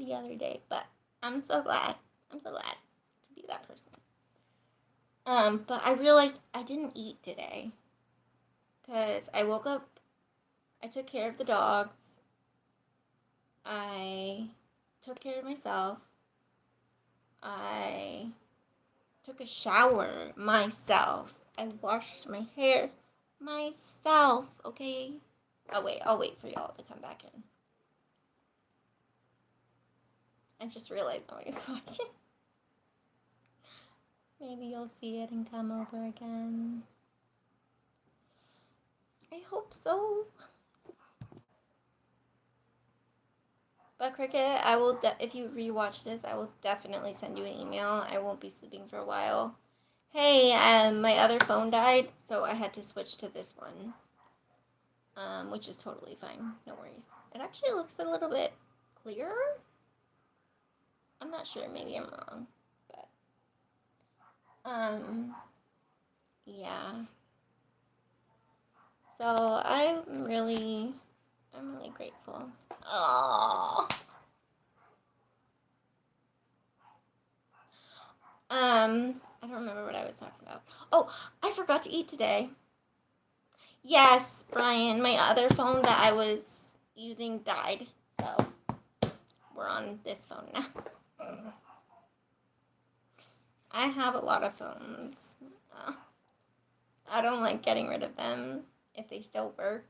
the other day, but I'm so glad. I'm so glad to be that person. But I realized I didn't eat today because I woke up, I took care of the dogs, I took care of myself, I took a shower myself, I washed my hair myself, okay? I'll wait for y'all to come back in. I just realized nobody's watching. Maybe you'll see it and come over again. I hope so. But Cricket, I will. If you rewatch this, I will definitely send you an email. I won't be sleeping for a while. Hey, my other phone died, so I had to switch to this one. Which is totally fine. No worries. It actually looks a little bit clearer. I'm not sure. Maybe I'm wrong, but yeah. So I'm really grateful. Oh. I don't remember what I was talking about. Oh, I forgot to eat today. Yes, Brian, my other phone that I was using died, so we're on this phone now. I have a lot of phones. I don't like getting rid of them if they still work.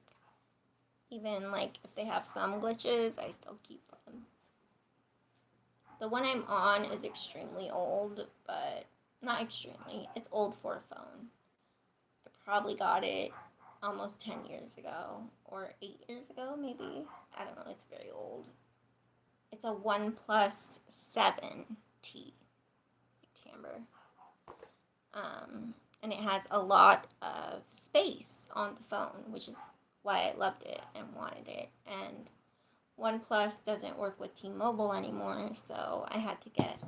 Even like if they have some glitches, I still keep them. The one I'm on is extremely old, but not extremely. It's old for a phone. I probably got it almost 10 years ago, or 8 years ago, maybe. I don't know, it's very old. It's a OnePlus 7T, Tamber. And it has a lot of space on the phone, which is why I loved it and wanted it. And OnePlus doesn't work with T-Mobile anymore, so I had to get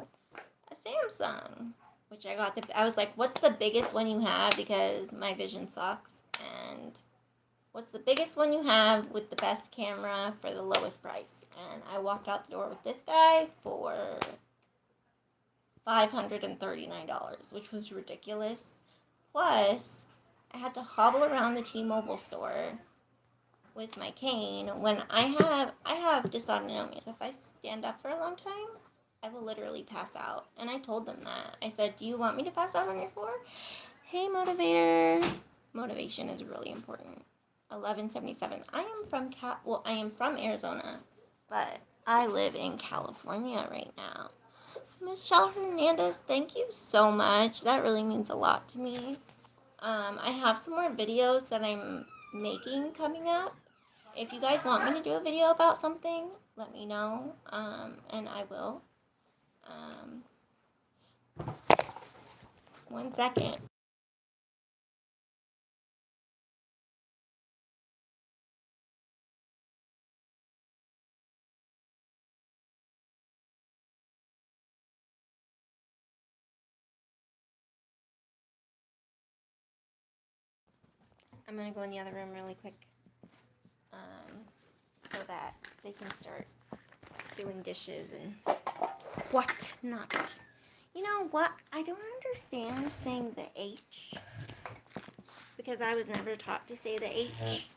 a Samsung, which I was like, what's the biggest one you have, because my vision sucks, and what's the biggest one you have with the best camera for the lowest price? And I walked out the door with this guy for $539, which was ridiculous. Plus, I had to hobble around the T-Mobile store with my cane when I have dysautonomia. So if I stand up for a long time, I will literally pass out. And I told them that. I said, do you want me to pass out on your floor? Hey, motivator. Motivation is really important. 1177. I am from Arizona, but I live in California right now. Michelle Hernandez, thank you so much. That really means a lot to me. I have some more videos that I'm making coming up. If you guys want me to do a video about something, let me know, and I will. 1 second. I'm gonna go in the other room really quick, so that they can start doing dishes and whatnot. You know what? I don't understand saying the H, because I was never taught to say the H.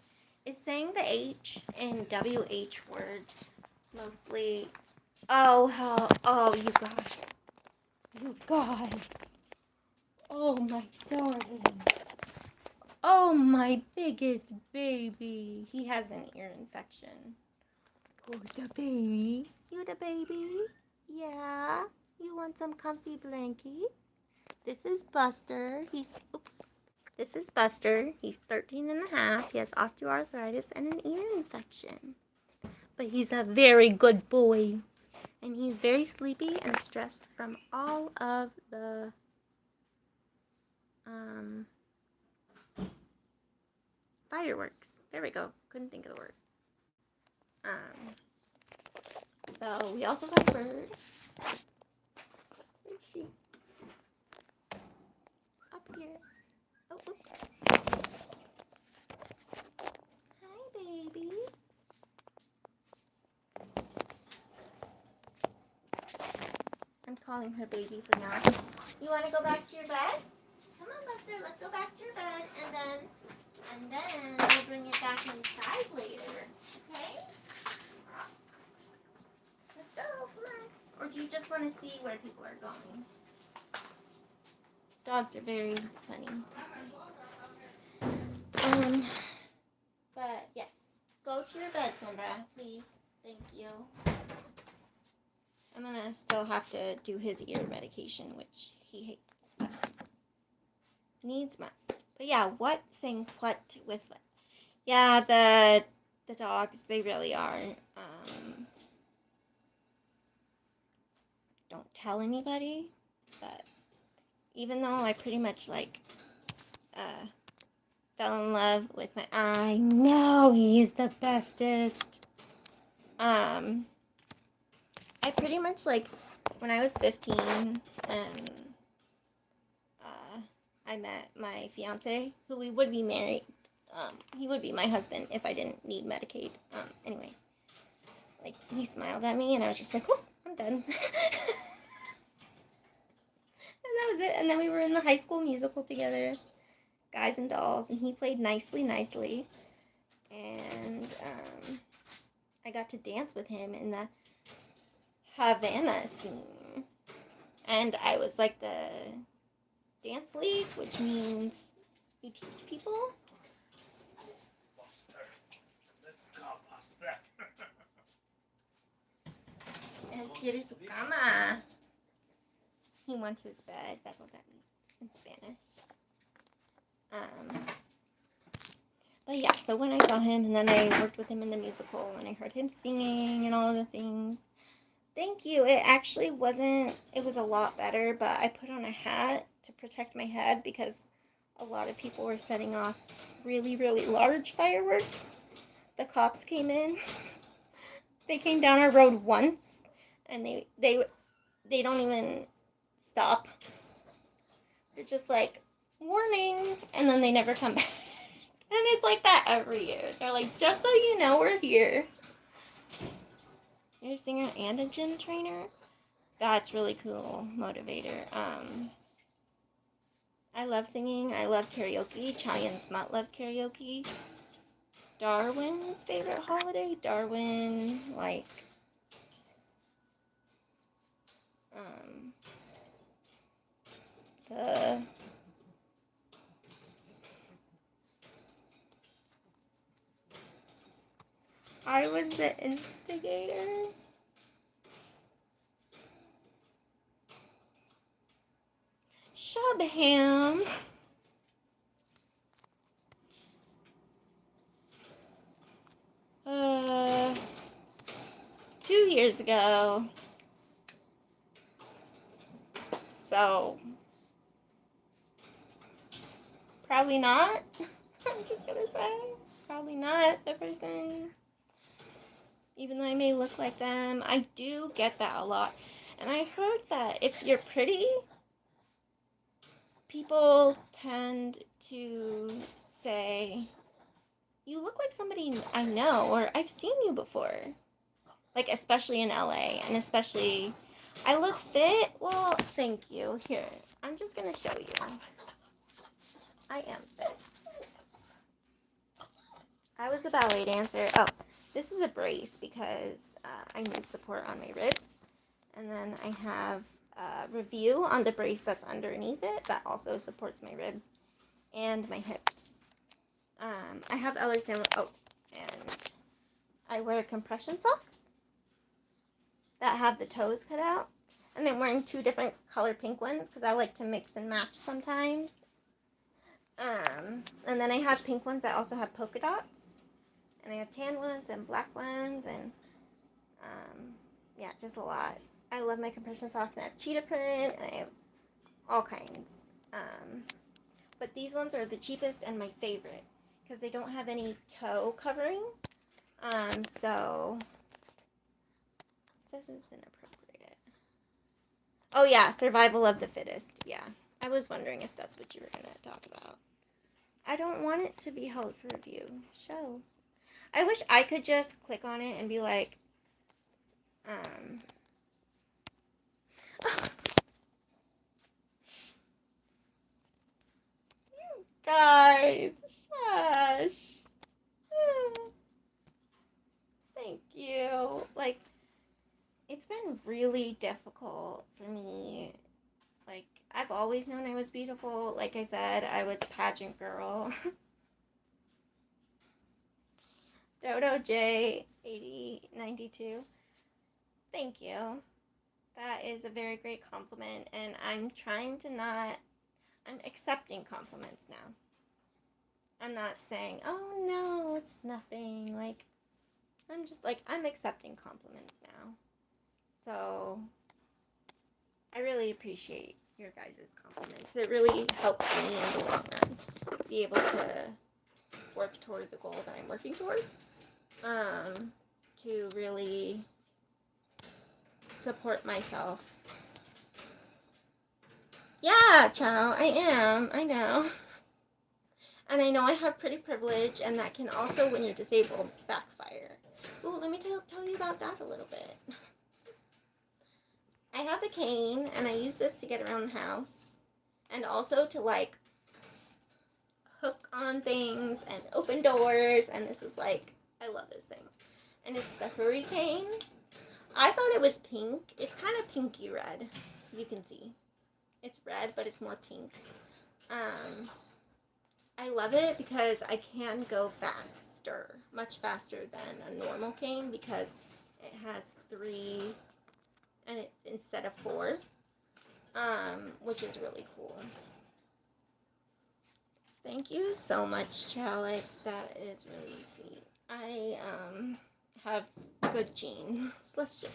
Is saying the H in WH words mostly? Oh, hell. Oh, you guys. You guys. Oh, my darling. Oh, my biggest baby. He has an ear infection. Oh, the baby. You the baby? Yeah. You want some comfy blankets? This is Buster. This is Buster. He's 13 and a half. He has osteoarthritis and an ear infection. But he's a very good boy. And he's very sleepy and stressed from all of the fireworks. There we go. Couldn't think of the word. So we also got a bird. Where is she? Up here. Oh, oops. Hi, baby. calling her baby for now. You want to go back to your bed? Come on, Buster. Let's go back to your bed, and then we'll bring it back inside later. Okay? Let's go. Come on. Or do you just want to see where people are going? Dogs are very funny. But yes, go to your bed, Sombra, please. Thank you. I'm gonna still have to do his ear medication, which he hates, but needs must. But yeah, saying what with, yeah, the dogs, they really are. Don't tell anybody, but even though I pretty much fell in love with I know he is the bestest. I pretty much when I was 15 and I met my fiance, who we would be married. He would be my husband if I didn't need Medicaid. Anyway, he smiled at me and I was just like, oh, I'm done. And that was it. And then we were in the High School Musical together, Guys and Dolls, and he played nicely. And I got to dance with him in the Havana scene. And I was the dance lead, which means you teach people. Él quiere su cama. He wants his bed. That's what that means in Spanish. But yeah, so when I saw him, and then I worked with him in the musical, and I heard him singing and all the things. Thank you. It actually wasn't, it was a lot better, but I put on a hat to protect my head because a lot of people were setting off really, really large fireworks. The cops came in. They came down our road once, and they don't even stop. They're just like, warning, and then they never come back. And it's like that every year. They're like, just so you know, we're here. You're a singer and a gym trainer? That's really cool. Motivator. I love singing. I love karaoke. Chayan Smut loves karaoke. Darwin's favorite holiday? Darwin, the... I was the instigator. Shabham. 2 years ago. So, probably not. I'm just gonna say, probably not the person. Even though I may look like them, I do get that a lot. And I heard that if you're pretty, people tend to say, you look like somebody I know, or I've seen you before. Especially in LA, and especially, I look fit. Well, thank you. Here, I'm just gonna show you. I am fit. I was a ballet dancer. Oh, this is a brace because I need support on my ribs. And then I have a review on the brace that's underneath it that also supports my ribs and my hips. I have Ehlers-Danlos. Oh, and I wear compression socks that have the toes cut out. And I'm wearing 2 different color pink ones because I like to mix and match sometimes. And then I have pink ones that also have polka dots. And I have tan ones and black ones, and yeah, just a lot. I love my compression socks, and I have cheetah print, and I have all kinds. But these ones are the cheapest and my favorite because they don't have any toe covering. So this is inappropriate. Oh yeah, survival of the fittest. Yeah, I was wondering if that's what you were gonna talk about. I don't want it to be held for review. Show. I wish I could just click on it and be like, it's been really difficult for me. Like, I've always known I was beautiful. Like I said, I was a pageant girl. Dodo J 8092. Thank you. That is a very great compliment, and I'm trying to not. I'm accepting compliments now. I'm not saying, oh no, it's nothing. Like, I'm just like, I'm accepting compliments now. So, I really appreciate your guys' compliments. It really helps me in the long run be able to work toward the goal that I'm working toward. To really support myself. Yeah, Chow, I am. I know. And I know I have pretty privilege, and that can also, when you're disabled, backfire. Ooh, let me tell you about that a little bit. I have a cane, and I use this to get around the house, and also to, like, hook on things and open doors, and this is, like, I love this thing. And it's the Hurricane. I thought it was pink. It's kind of pinky red, as you can see. It's red, but it's more pink. I love it because I can go faster, much faster than a normal cane, because it has 3 and it instead of 4, which is really cool. Thank you so much, Charlie. That is really sweet. I have good genes.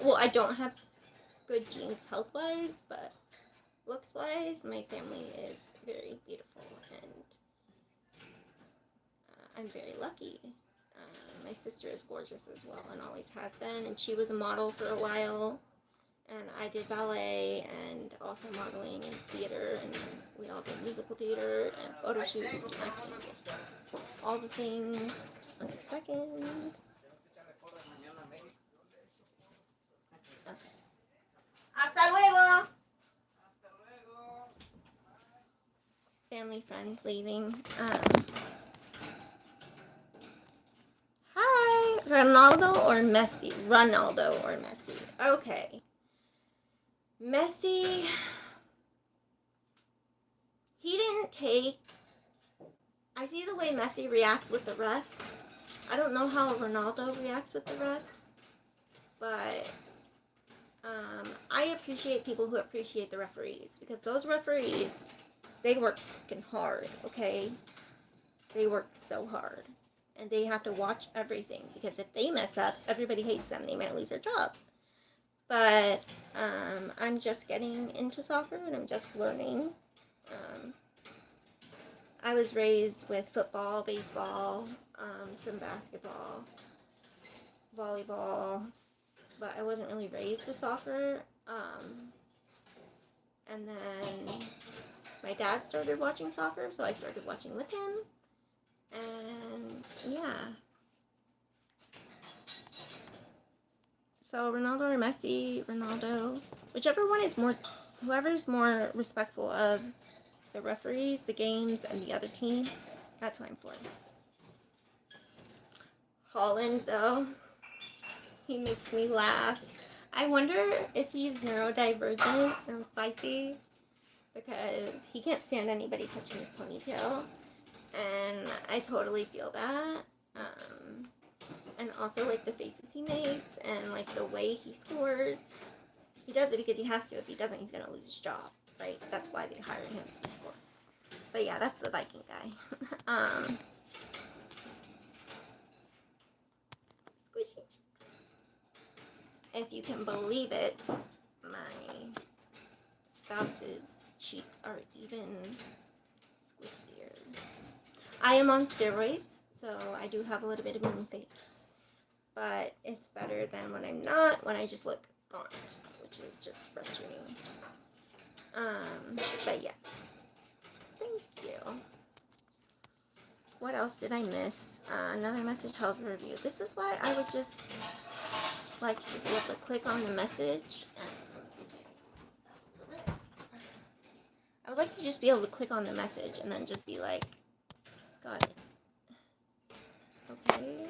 Well, I don't have good genes health-wise, but looks-wise, my family is very beautiful, and I'm very lucky. My sister is gorgeous as well, and always has been, and she was a model for a while, and I did ballet and also modeling and theater, and we all did musical theater and photo shoots and acting, all the things. 1 second. Okay. Hasta luego. Family, friends leaving. Hi, Ronaldo or Messi? Ronaldo or Messi? Okay. Messi, he didn't take. I see the way Messi reacts with the refs. I don't know how Ronaldo reacts with the refs, but I appreciate people who appreciate the referees, because those referees, they work fucking hard, okay? They work so hard. And they have to watch everything, because if they mess up, everybody hates them. They might lose their job. But I'm just getting into soccer, and I'm just learning. I was raised with football, baseball, some basketball, volleyball, but I wasn't really raised with soccer. And then my dad started watching soccer, so I started watching with him. And yeah. So Ronaldo or Messi, Ronaldo, whichever one is more, whoever's more respectful of the referees, the games, and the other team, that's what I'm for. Holland, though, he makes me laugh. I wonder if he's neurodivergent or spicy, because he can't stand anybody touching his ponytail, and I totally feel that. And also, like, the faces he makes, and, like, the way he scores. He does it because he has to. If he doesn't, he's gonna lose his job, right? That's why they hired him to score. But yeah, that's the Viking guy. Squishy. If you can believe it, my spouse's cheeks are even squishier. I am on steroids, so I do have a little bit of moon face. But it's better than when I'm not, when I just look gaunt, which is just frustrating. But yes. Thank you. What else did I miss? Another message health review. This is why I would just like to just be able to click on the message. I would like to just be able to click on the message and then just be like, got it. Okay.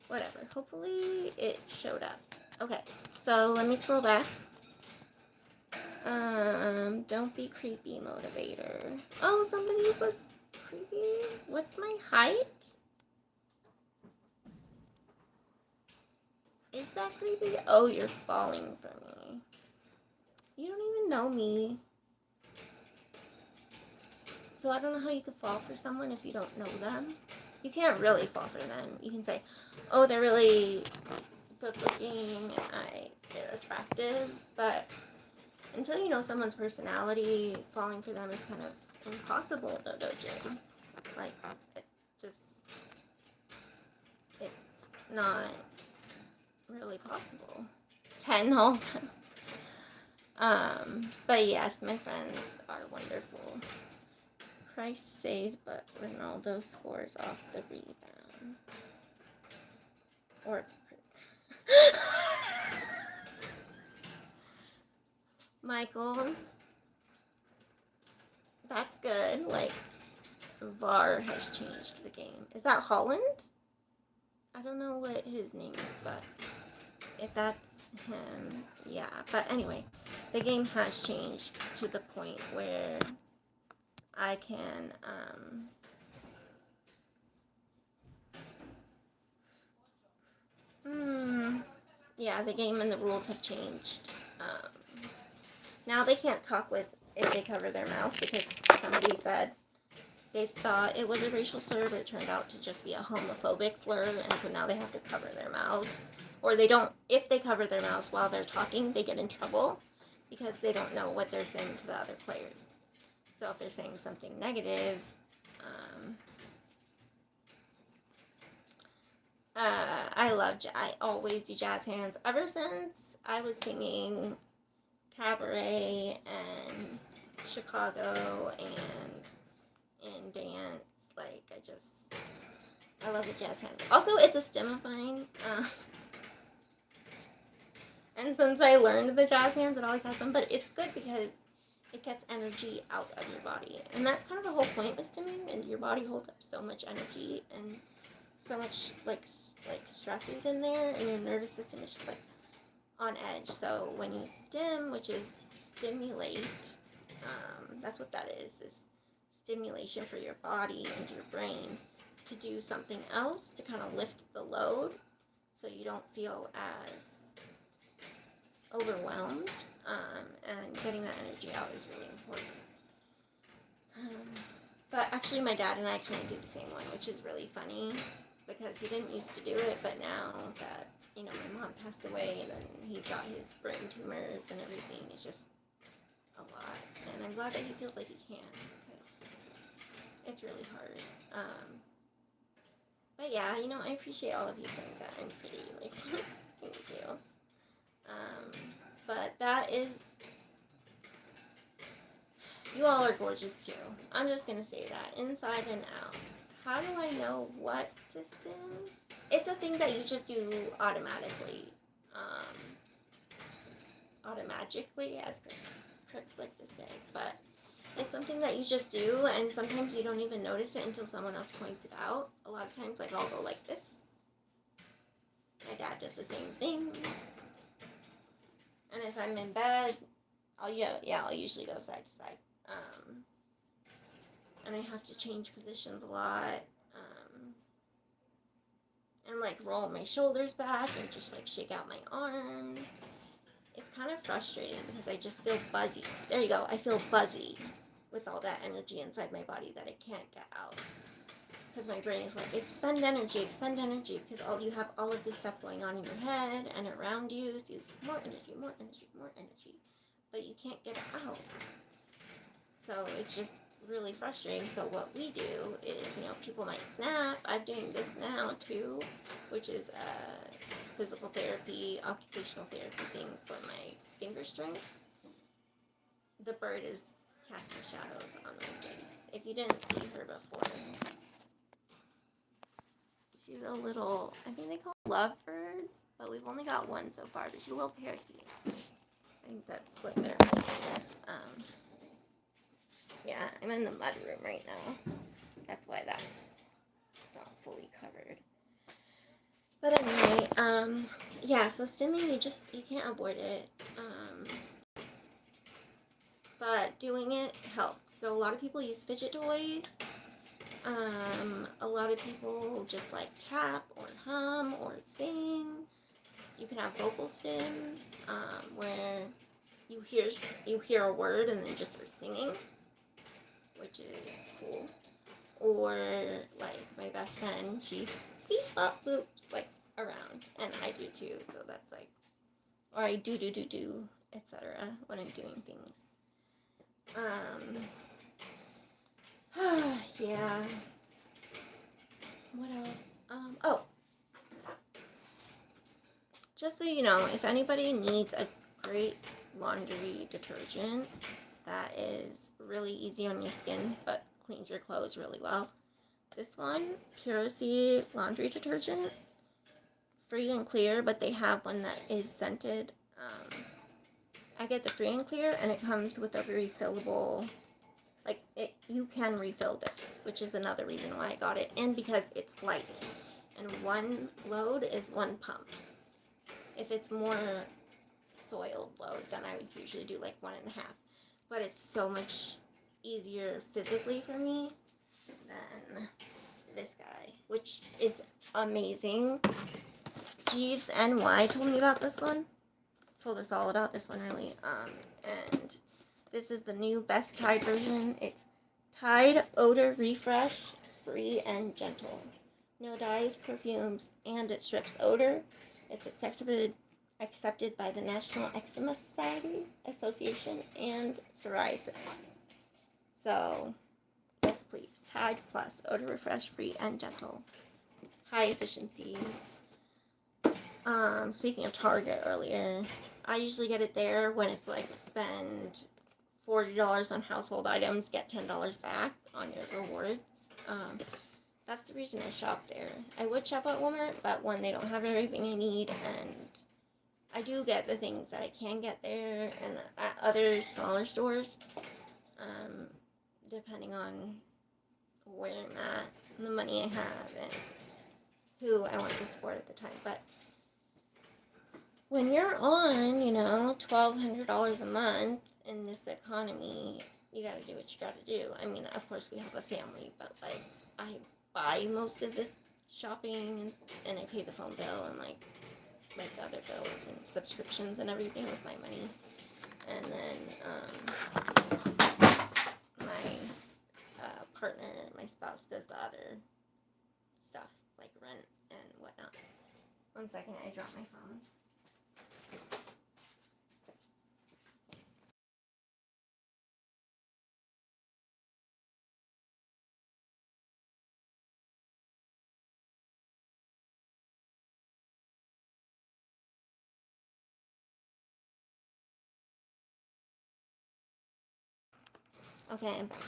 Whatever. Hopefully it showed up. Okay, so let me scroll back. Don't be creepy, motivator. Oh, somebody was creepy. What's my height? Is that creepy? Oh, you're falling for me. You don't even know me. So I don't know how you could fall for someone if you don't know them. You can't really fall for them. You can say, oh, they're really good looking, they're attractive, but until you know someone's personality, falling for them is kind of impossible, Dodo June. Like, it just, it's not really possible. 10 all time. But yes, my friends are wonderful. Christ saves, but Ronaldo scores off the rebound. Or Michael, that's good. Like, VAR has changed the game. Is that Holland? I don't know what his name is, but if that's him, yeah. But anyway, the game has changed to the point where I can, yeah, the game and the rules have changed. Now they can't talk with if they cover their mouth because somebody said they thought it was a racial slur, but it turned out to just be a homophobic slur, and so now they have to cover their mouths. Or they don't, if they cover their mouths while they're talking, they get in trouble because they don't know what they're saying to the other players. So if they're saying something negative, I always do jazz hands. Ever since I was singing cabaret and Chicago and dance, like, I love the jazz hands. Also, it's a stem of mine. And since I learned the jazz hands, it always has been. But it's good because it gets energy out of your body. And that's kind of the whole point with stimming. And your body holds up so much energy and so much, like stress is in there. And your nervous system is just, like, on edge. So when you stim, which is stimulate, that's what that is stimulation for your body and your brain to do something else to kind of lift the load so you don't feel as overwhelmed, and getting that energy out is really important. But actually my dad and I kind of do the same one, which is really funny because he didn't used to do it, but now that, you know, my mom passed away and then he's got his brain tumors and everything, it's just a lot. And I'm glad that he feels like he can because it's really hard. But yeah, you know, I appreciate all of you saying that I'm pretty, like, thank you. But that is, you all are gorgeous too. I'm just gonna say that, inside and out. How do I know what to stim? It's a thing that you just do automatically. Automatically, as critics like to say. But it's something that you just do, and sometimes you don't even notice it until someone else points it out. A lot of times, like, I'll go like this. My dad does the same thing. And if I'm in bed, I'll usually go side to side. And I have to change positions a lot. And, like, roll my shoulders back and just, like, shake out my arms. It's kind of frustrating because I just feel buzzy. There you go. I feel buzzy with all that energy inside my body that I can't get out. Because my brain is like, expend energy, because you have all of this stuff going on in your head and around you, so you have more energy, but you can't get it out. So it's just really frustrating. So what we do is, you know, people might snap. I'm doing this now too, which is a physical therapy, occupational therapy thing for my finger strength. The bird is casting shadows on my face. If you didn't see her before, she's a little, I think they call them lovebirds, but we've only got one so far, but she's a little parakeet. I think that's what they're making this. Yeah, I'm in the mud room right now. That's why that's not fully covered. But anyway, yeah, so stimming, you can't avoid it. But doing it helps. So a lot of people use fidget toys. A lot of people just like tap or hum or sing. You can have vocal stems, where you hear a word and then just start singing, which is cool. Or like my best friend, she beep bop boops like around, and I do too. So that's like, or I do, etc. when I'm doing things. Yeah. What else? Oh, just so you know, if anybody needs a great laundry detergent that is really easy on your skin but cleans your clothes really well, this one, Puracy laundry detergent, free and clear, but they have one that is scented. I get the free and clear, and it comes with a refillable. Like you can refill this, which is another reason why I got it, and because it's light, and one load is one pump. If it's more soiled load, then I would usually do like 1.5. But it's so much easier physically for me than this guy, which is amazing. Jeeves NY told me about this one. Told us all about this one, really. And this is the new best Tide version. It's Tide Odor Refresh, free and gentle. No dyes, perfumes, and it strips odor. It's accepted by the National Eczema Society Association and psoriasis. So, yes, please. Tide Plus Odor Refresh, free and gentle. High efficiency. Speaking of Target earlier, I usually get it there when it's like spend $40 on household items, get $10 back on your rewards. That's the reason I shop there. I would shop at Walmart, but when they don't have everything I need, and I do get the things that I can get there and at other smaller stores, depending on where I'm at, and the money I have, and who I want to support at the time. But when you're on, $1,200 a month in this economy, you gotta do what you gotta do. I mean, of course, we have a family, but like, I buy most of the shopping and I pay the phone bill and like other bills and subscriptions and everything with my money. And then my partner, my spouse, does the other stuff like rent and whatnot. 1 second, I dropped my phone. Okay, I'm back.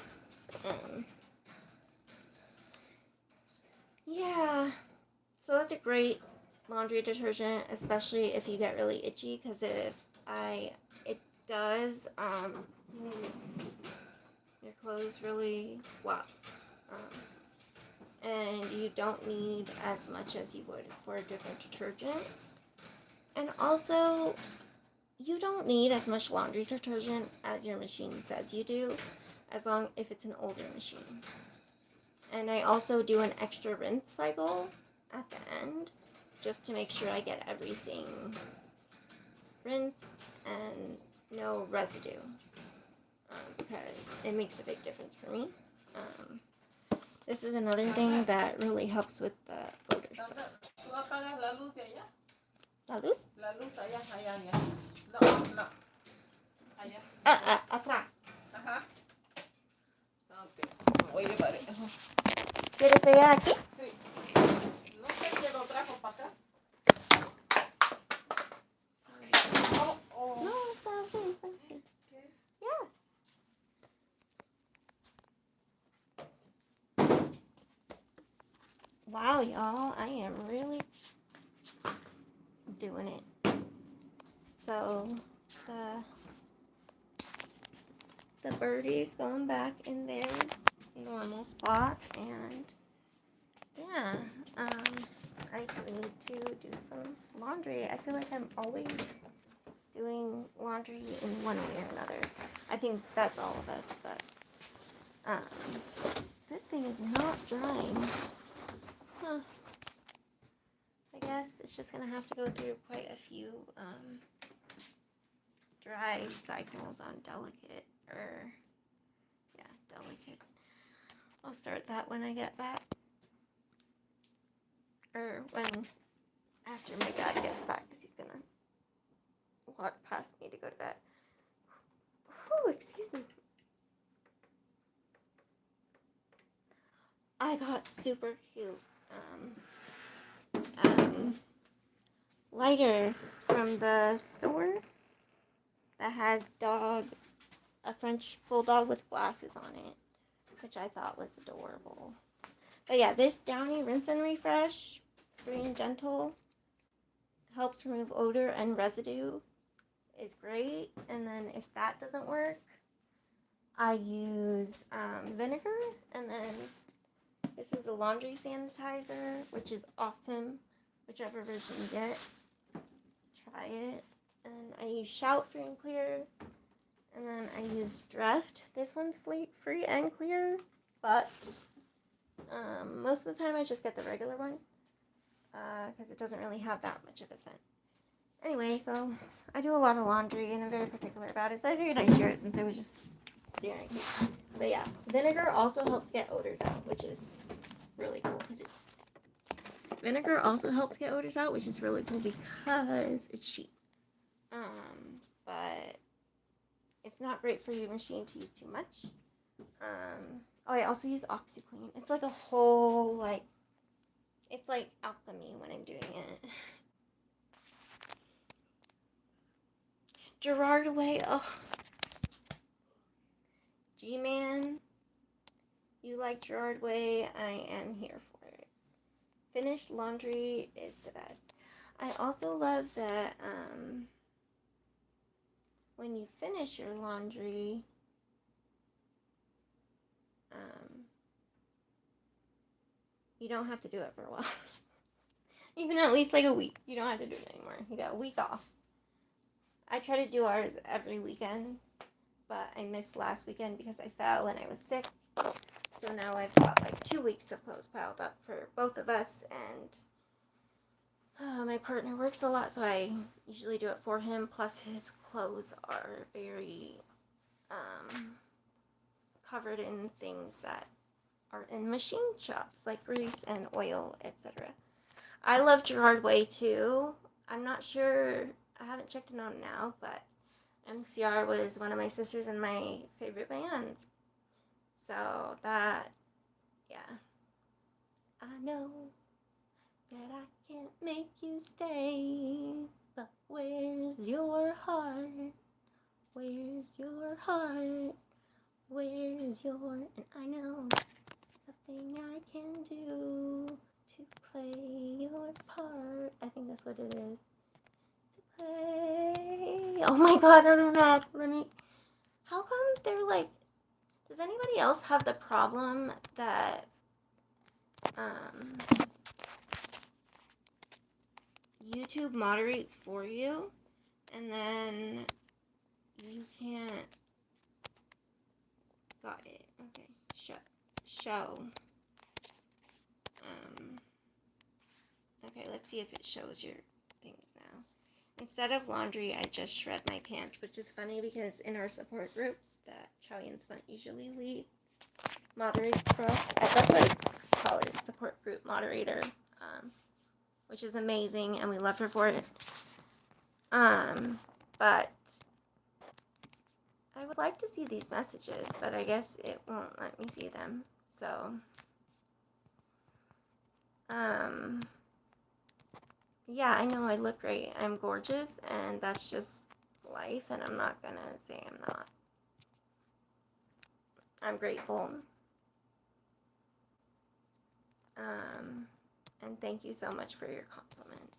Yeah, so that's a great laundry detergent, especially if you get really itchy, because it does your clothes really well, and you don't need as much as you would for a different detergent, and also you don't need as much laundry detergent as your machine says you do, if it's an older machine. And I also do an extra rinse cycle at the end, just to make sure I get everything rinsed and no residue, because it makes a big difference for me. This is another thing that really helps with the odor stuff. ¿La luz? La luz allá, allá. No. Allá. Atrás. Ajá. Ok. Voy a llevar eso. ¿Quieres allá aquí? Sí. No sé si lo trajo para acá. No, está bien. Yeah. Wow, y'all, I am really doing it. So, the birdie's going back in their normal spot, and yeah, I do need to do some laundry. I feel like I'm always doing laundry in one way or another. I think that's all of us, but this thing is not drying. Huh. I guess it's just gonna have to go through quite a few dry cycles on delicate. I'll start that when I get back. Or after my dad gets back, because he's gonna walk past me to go to bed. Oh, excuse me. I got super cute lighter from the store that has a French bulldog with glasses on it, which I thought was adorable. But yeah, this Downy Rinse and Refresh, free and gentle, helps remove odor and residue, is great. And then if that doesn't work, I use vinegar, and then this is a laundry sanitizer, which is awesome. Whichever version you get, try it. And I use Shout Free and Clear, and then I use Dreft. This one's free and clear, but most of the time I just get the regular one because it doesn't really have that much of a scent. Anyway, so I do a lot of laundry and I'm very particular about it, so I figured I'd share it since I was just staring. But yeah, vinegar also helps get odors out, which is really cool because vinegar also helps get odors out, which is really cool because it's cheap. But it's not great for your machine to use too much. I also use OxyClean. It's like a whole, it's like alchemy when I'm doing it. Gerard Way, oh. G-Man, you like Gerard Way, I am here for it. Finished laundry is the best. I also love that, when you finish your laundry, you don't have to do it for a while. Even at least like a week. You don't have to do it anymore. You got a week off. I try to do ours every weekend, but I missed last weekend because I fell and I was sick. So now I've got like 2 weeks of clothes piled up for both of us, and my partner works a lot, so I usually do it for him. Plus his clothes are very covered in things that are in machine shops, like grease and oil, etc. I love Gerard Way too. I'm not sure, I haven't checked it out now, but MCR was one of my sisters and my favorite bands. So that, yeah. I know that I can't make you stay, but where's your heart? Where's your heart? Where's your, and I know nothing I can do to play your part. I think that's what it is. To play. Oh my god, I'm mad. How come they're like, does anybody else have the problem that, YouTube moderates for you, and then you can't, got it, okay, show, okay, let's see if it shows your things now. Instead of laundry, I just shred my pants, which is funny because in our support group that Chow-Yin Spent usually leads, moderates for us, that's what it's called, is support group moderator, which is amazing, and we love her for it. But I would like to see these messages, but I guess it won't let me see them. So, yeah, I know I look great. I'm gorgeous, and that's just life, and I'm not gonna say I'm not. I'm grateful. And thank you so much for your compliments.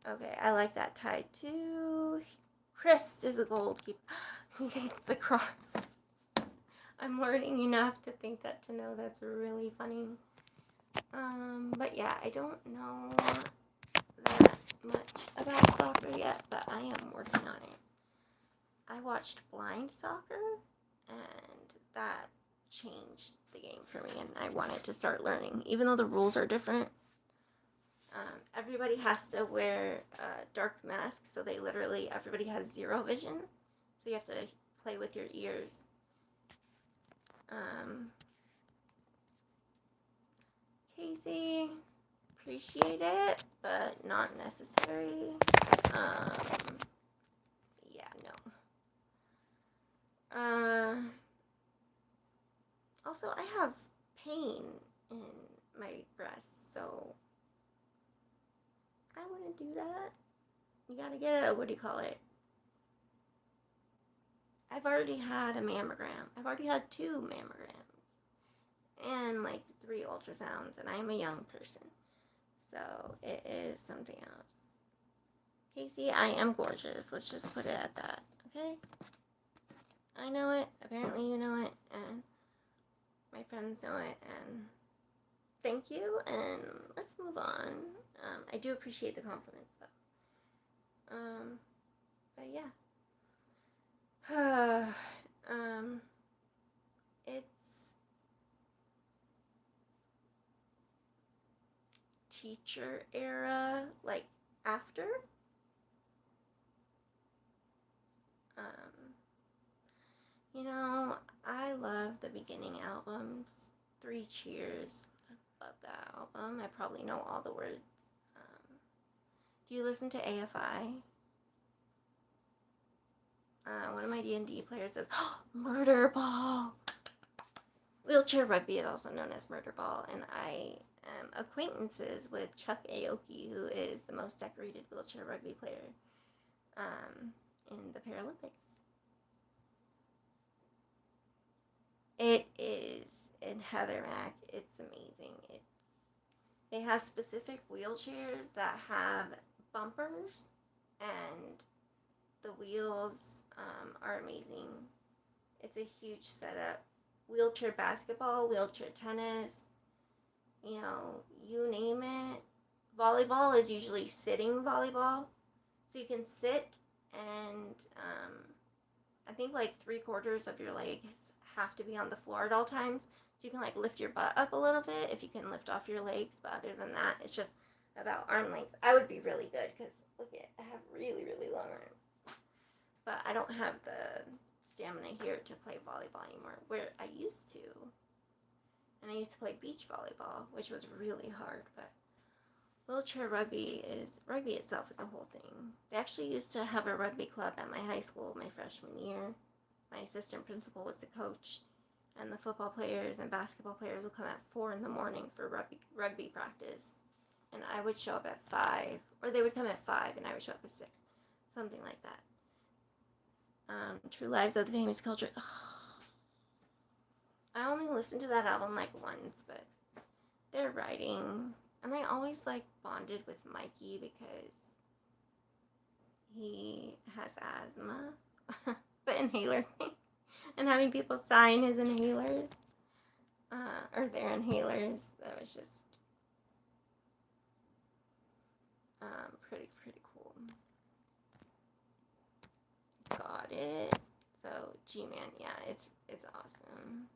Okay, I like that tie too. Chris is a gold keeper. He hates the cross. I'm learning enough to think that, to know that's really funny. But yeah, I don't know that much about soccer yet, but I am working on it. I watched blind soccer, and that changed the game for me, and I wanted to start learning. Even though the rules are different, everybody has to wear dark masks, so everybody has zero vision, so you have to play with your ears. Casey, appreciate it, but not necessary. Yeah, no. Also, I have pain in my breast, so I wouldn't do that. You gotta get what do you call it? I've already had a mammogram. I've already had 2 mammograms and like 3 ultrasounds, and I'm a young person, so it is something else. Casey, I am gorgeous. Let's just put it at that, okay? I know it. Apparently, you know it, and my friends know it, and thank you, and let's move on. I do appreciate the compliments, though. But yeah. It's teacher era, like after. You know, I love the beginning albums. 3 Cheers. I love that album. I probably know all the words. Do you listen to AFI? One of my D&D players says, oh, Murder Ball! Wheelchair rugby is also known as Murder Ball, and I am acquaintances with Chuck Aoki, who is the most decorated wheelchair rugby player in the Paralympics. It is in Heather Mac. It's amazing. They have specific wheelchairs that have bumpers, and the wheels are amazing. It's a huge setup. Wheelchair basketball, wheelchair tennis, you know, you name it. Volleyball is usually sitting volleyball, so you can sit, and I think like 3/4 of your legs have to be on the floor at all times, so you can like lift your butt up a little bit if you can lift off your legs, but other than that, it's just about arm length. I would be really good because look at, I have really, really long arms, but I don't have the stamina here to play volleyball anymore, where I used to. And I used to play beach volleyball, which was really hard, but wheelchair rugby itself is a whole thing. They actually used to have a rugby club at my high school my freshman year. My assistant principal was the coach, and the football players and basketball players would come at 4 in the morning for rugby practice, and I would show up at 5, or they would come at 5 and I would show up at 6, something like that. True Lives of the Famous Culture. I only listened to that album like once, but their writing, and I always like bonded with Mikey because he has asthma, the inhaler thing, and having people sign his inhalers, or their inhalers, that was just pretty cool. Got it. So G-Man, yeah, it's awesome.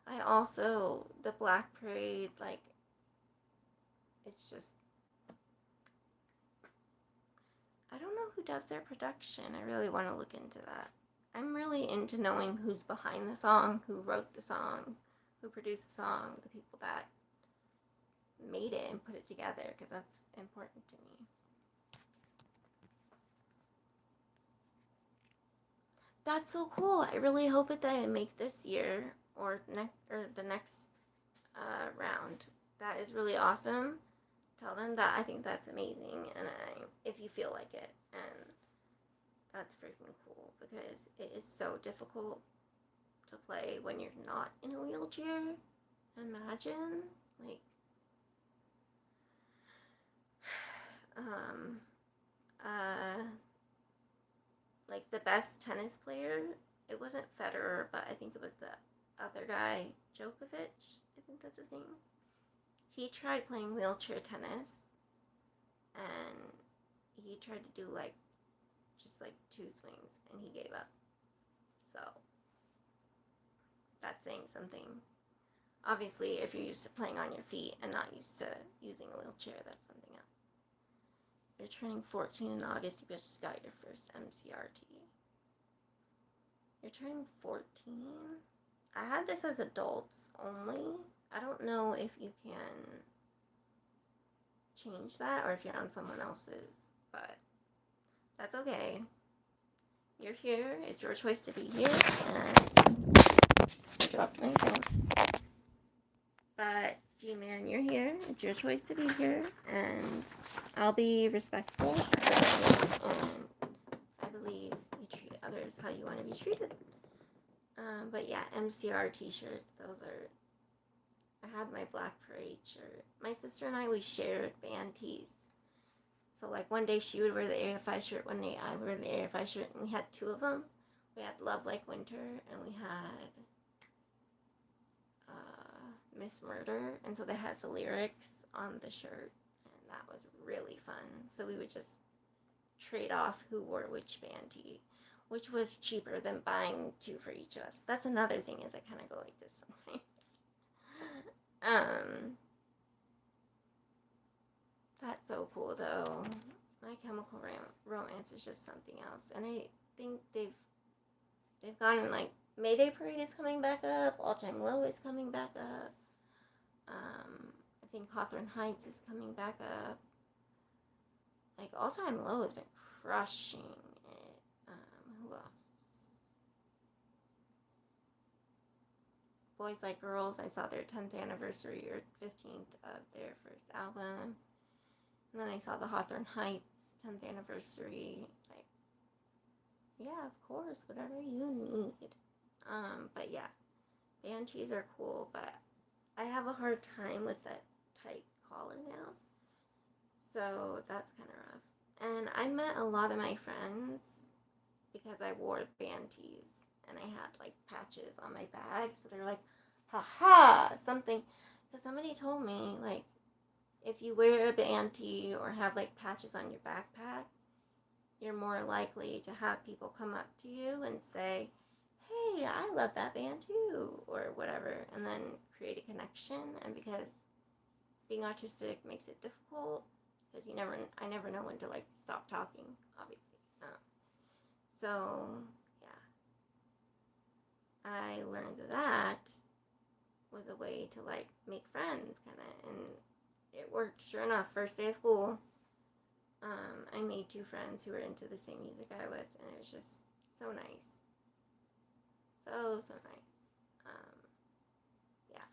I also, the Black Parade, like, it's just, I don't know who does their production. I really want to look into that. I'm really into knowing who's behind the song, who wrote the song, who produced the song, the people that made it and put it together, because that's important to me. That's so cool. I really hope that they make this year or the next round. That is really awesome. Tell them that I think that's amazing, and if you feel like it, and that's freaking cool because it is so difficult to play when you're not in a wheelchair. Imagine, like the best tennis player. It wasn't Federer, but I think it was the other guy, Djokovic. I think that's his name. he tried playing wheelchair tennis, and he tried to do like just like 2 swings, and he gave up. So that's saying something. Obviously, if you're used to playing on your feet and not used to using a wheelchair, that's something else. You're turning 14 in August. You just got your first MCRT. You're turning 14? I had this as adults only. I don't know if you can change that or if you're on someone else's, but that's okay. You're here. It's your choice to be here. And I dropped my phone. But G-Man, you're here. It's your choice to be here, and I'll be respectful. I believe you treat others how you want to be treated. But yeah, MCR t-shirts, those are, I had my Black Parade shirt. My sister and I, we shared band tees. So like one day she would wear the Area 5 shirt, one day I would wear the Area 5 shirt, and we had 2 of them. We had Love Like Winter, and we had Miss Murder, and so they had the lyrics on the shirt, and that was really fun. So we would just trade off who wore which band tee, which was cheaper than buying 2 for each of us. That's another thing, is I kind of go like this sometimes. That's so cool though. My Chemical Romance is just something else, and I think they've gotten, like, Mayday Parade is coming back up, All Time Low is coming back up. I think Hawthorne Heights is coming back up. Like, All Time Low has been crushing it. Who else? Boys Like Girls, I saw their 10th anniversary or 15th of their first album. And then I saw the Hawthorne Heights 10th anniversary. Like, yeah, of course, whatever you need. But yeah, band tees are cool, but I have a hard time with that tight collar now. So that's kind of rough. And I met a lot of my friends because I wore band tees and I had like patches on my bag. So they're like, haha, something. Because somebody told me, like, if you wear a band tee or have like patches on your backpack, you're more likely to have people come up to you and say, hey, I love that band too, or whatever, and then create a connection. And because being autistic makes it difficult, because I never know when to like stop talking, obviously. So yeah, I learned that was a way to like make friends, kind of, and it worked. Sure enough, first day of school, I made 2 friends who were into the same music I was, and it was just so nice. So nice. Yeah.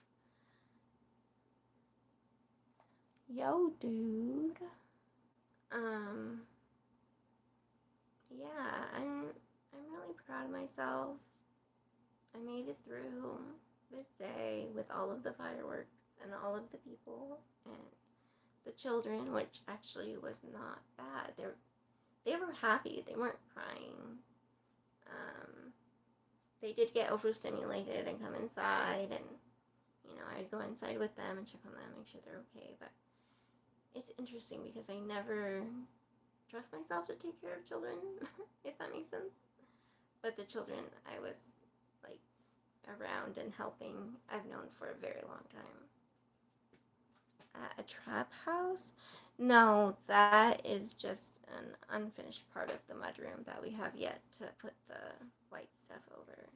Yo, dude. Yeah, I'm really proud of myself. I made it through this day with all of the fireworks and all of the people and the children, which actually was not bad. They were happy. They weren't crying. They did get overstimulated and come inside, and I'd go inside with them and check on them, make sure they're okay. But it's interesting because I never trust myself to take care of children, if that makes sense. But the children I was like around and helping, I've known for a very long time. At a trap house? No, that is just an unfinished part of the mudroom that we have yet to put the white stuff over.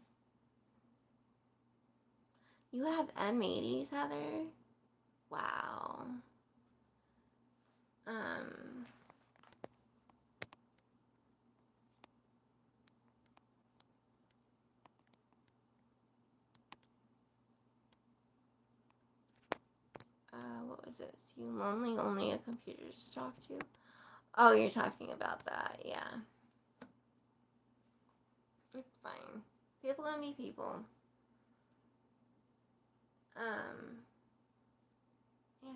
You have M80s, Heather? Wow. What was this? You lonely, only a computer to talk to? Oh, you're talking about that, yeah. It's fine. People gonna be people. Yeah,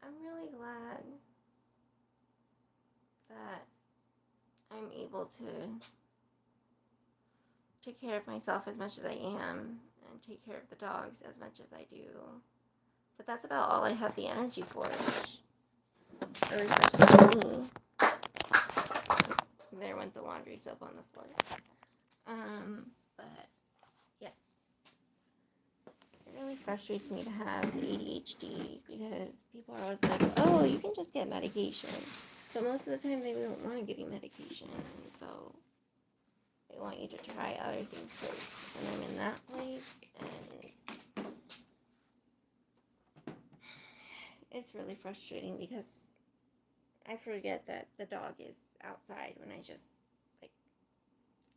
I'm really glad that I'm able to take care of myself as much as I am and take care of the dogs as much as I do But that's about all I have the energy for, which really frustrates me. There went the laundry soap on the floor. But yeah, it really frustrates me to have ADHD because people are always like, oh, you can just get medication. But most of the time they don't want to give you medication, and so they want you to try other things first. And I'm in that place, and it's really frustrating because I forget that the dog is outside when I just, like,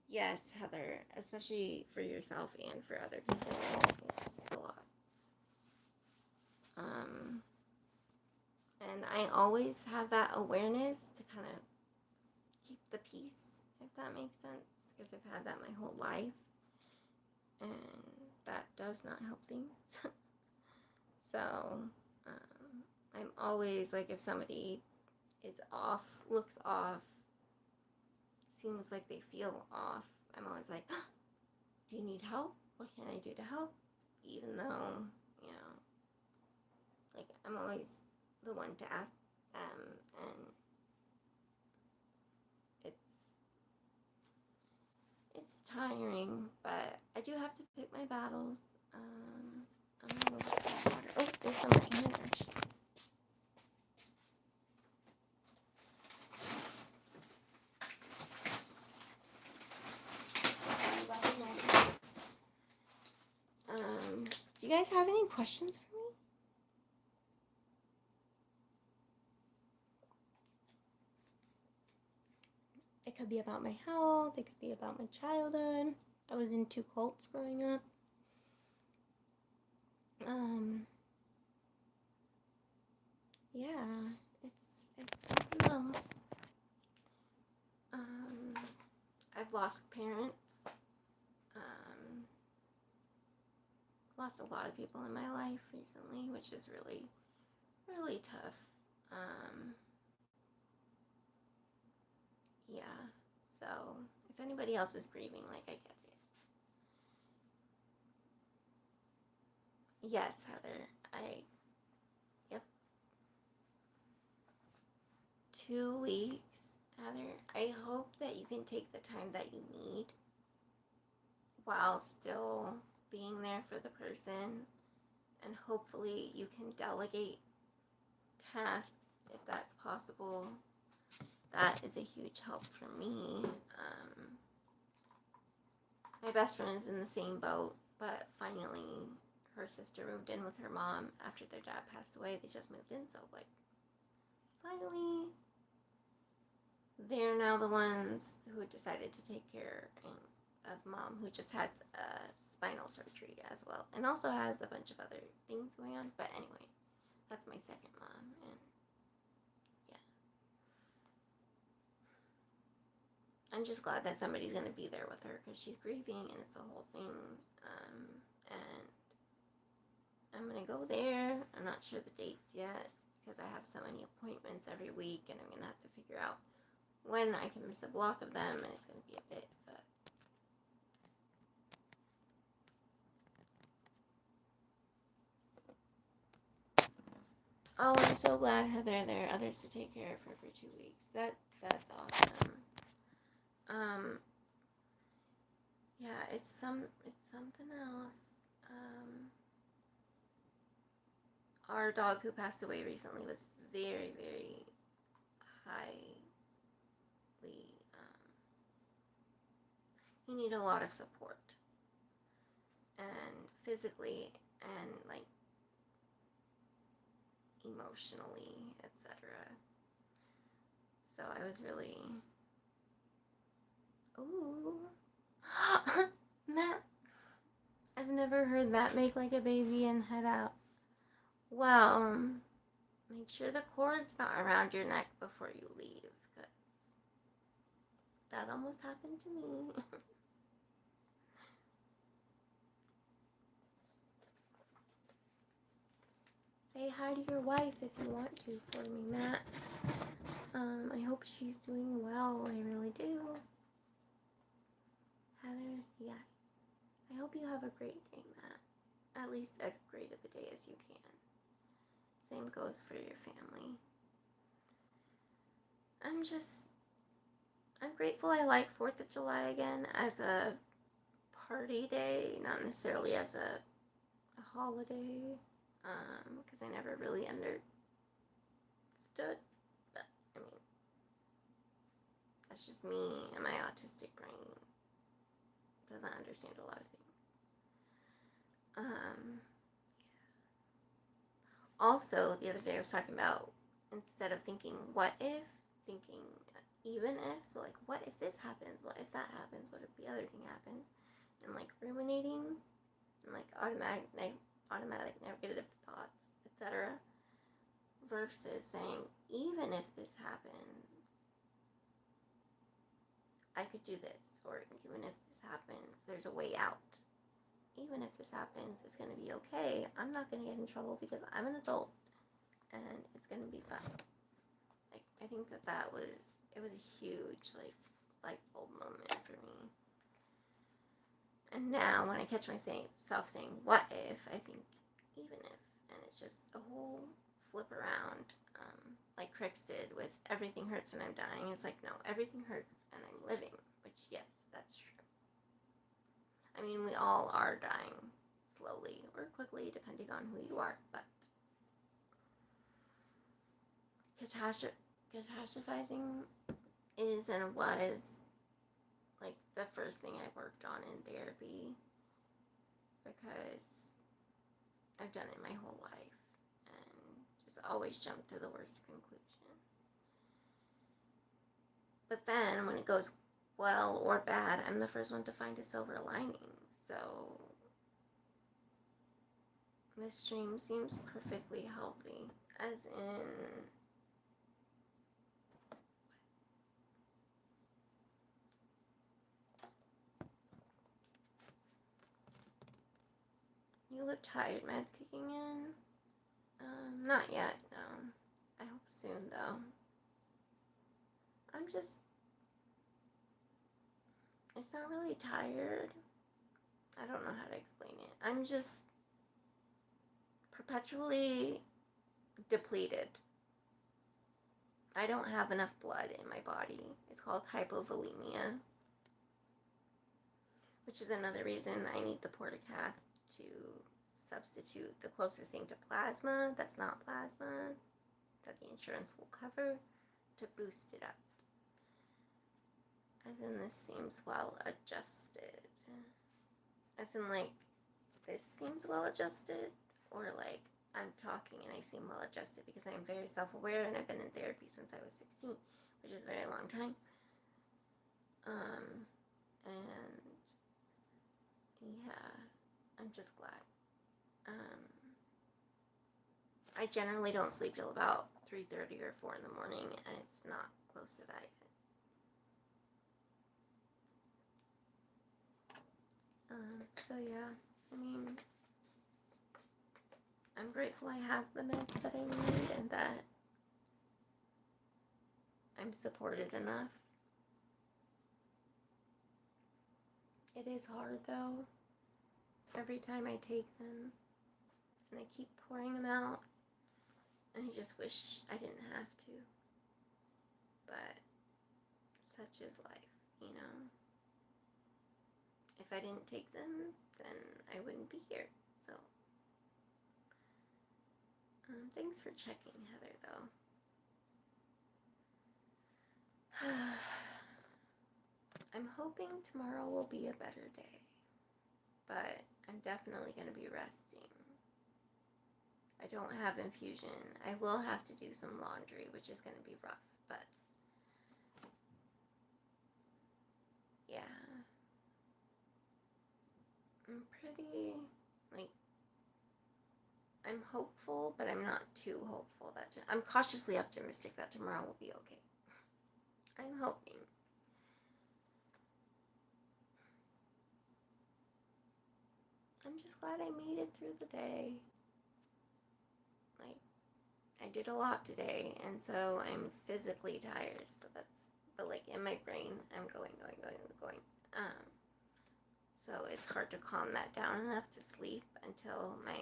yes, Heather, especially for yourself and for other people, it's a lot. And I always have that awareness to kind of keep the peace, if that makes sense, because I've had that my whole life, and that does not help things. So, I'm always, like, if somebody is off, looks off, seems like they feel off, I'm always like, do you need help? What can I do to help? Even though, you know, like, I'm always the one to ask them, and it's tiring, but I do have to pick my battles. I'm gonna go get some water. Oh, there's some right here, actually. Do you guys have any questions for me? It could be about my health. It could be about my childhood. I was in 2 cults growing up. Yeah, it's something else. I've lost parents. Lost a lot of people in my life recently, which is really, really tough. Yeah, so if anybody else is grieving, like, I get it. Yes, Heather, yep. 2 weeks, Heather. I hope that you can take the time that you need while still being there for the person, and hopefully you can delegate tasks if that's possible. That is a huge help for me. My best friend is in the same boat, but finally her sister moved in with her mom after their dad passed away. They just moved in, so, like, finally they're now the ones who decided to take care of mom, who just had spinal surgery as well, and also has a bunch of other things going on. But anyway, that's my second mom, and yeah, I'm just glad that somebody's gonna be there with her because she's grieving, and it's a whole thing. And I'm gonna go there. I'm not sure the dates yet because I have so many appointments every week, and I'm gonna have to figure out when I can miss a block of them, and it's gonna be a bit, but oh, I'm so glad, Heather, there are others to take care of her for 2 weeks. That's awesome. Yeah, it's something else. Our dog who passed away recently was very, very highly, he needed a lot of support, and physically, and, like, emotionally, etc. So I was really, ooh, Matt, I've never heard Matt make like a baby and head out. Well, make sure the cord's not around your neck before you leave, because that almost happened to me. Say hi to your wife if you want to for me, Matt. I hope she's doing well. I really do. Heather, yes. I hope you have a great day, Matt. At least as great of a day as you can. Same goes for your family. I'm grateful I like 4th of July again as a party day, not necessarily as a holiday, because I never really understood, but I mean, that's just me and my autistic brain doesn't understand a lot of things. Also, the other day I was talking about, instead of thinking what if, thinking even if. So like, what if this happens? What if that happens? What if the other thing happens? And like ruminating and like automatic negative thoughts, etc. Versus saying, even if this happens, I could do this. Or even if this happens, there's a way out. Even if this happens, it's going to be okay. I'm not going to get in trouble because I'm an adult and it's going to be fun. Like, I think it was a huge, like, light bulb moment for me. And now when I catch myself saying, what if, I think, even if. And it's just a whole flip around, like Crix did with everything hurts and I'm dying. It's like, no, everything hurts and I'm living, which, yes, that's true. I mean, we all are dying slowly or quickly, depending on who you are, but catastrophizing is and was like the first thing I worked on in therapy, because I've done it my whole life and just always jumped to the worst conclusion. But then when it goes well or bad, I'm the first one to find a silver lining. So this stream seems perfectly healthy, as in you look tired. Mad's kicking in. Not yet, no. I hope soon, though. It's not really tired. I don't know how to explain it. I'm just perpetually depleted. I don't have enough blood in my body. It's called hypovolemia, which is another reason I need the portacath to substitute the closest thing to plasma that's not plasma, that the insurance will cover, to boost it up. As in, this seems well adjusted. As in, like, this seems well adjusted, or like I'm talking and I seem well adjusted because I'm very self-aware and I've been in therapy since I was 16, which is a very long time. And yeah, I'm just glad. I generally don't sleep till about 3:30 or 4 in the morning, and it's not close to that yet. So yeah, I mean, I'm grateful I have the meds that I need and that I'm supported enough. It is hard, though, every time I take them, and I keep pouring them out, and I just wish I didn't have to, but such is life, you know? If I didn't take them, then I wouldn't be here, so. Thanks for checking, Heather, though. I'm hoping tomorrow will be a better day, but I'm definitely going to be resting. I don't have infusion. I will have to do some laundry, which is going to be rough, but yeah. I'm pretty, like, I'm hopeful, but I'm not too hopeful I'm cautiously optimistic that tomorrow will be okay. I'm hoping. I'm just glad I made it through the day. Like, I did a lot today, and so I'm physically tired. But like in my brain, I'm going. So it's hard to calm that down enough to sleep until my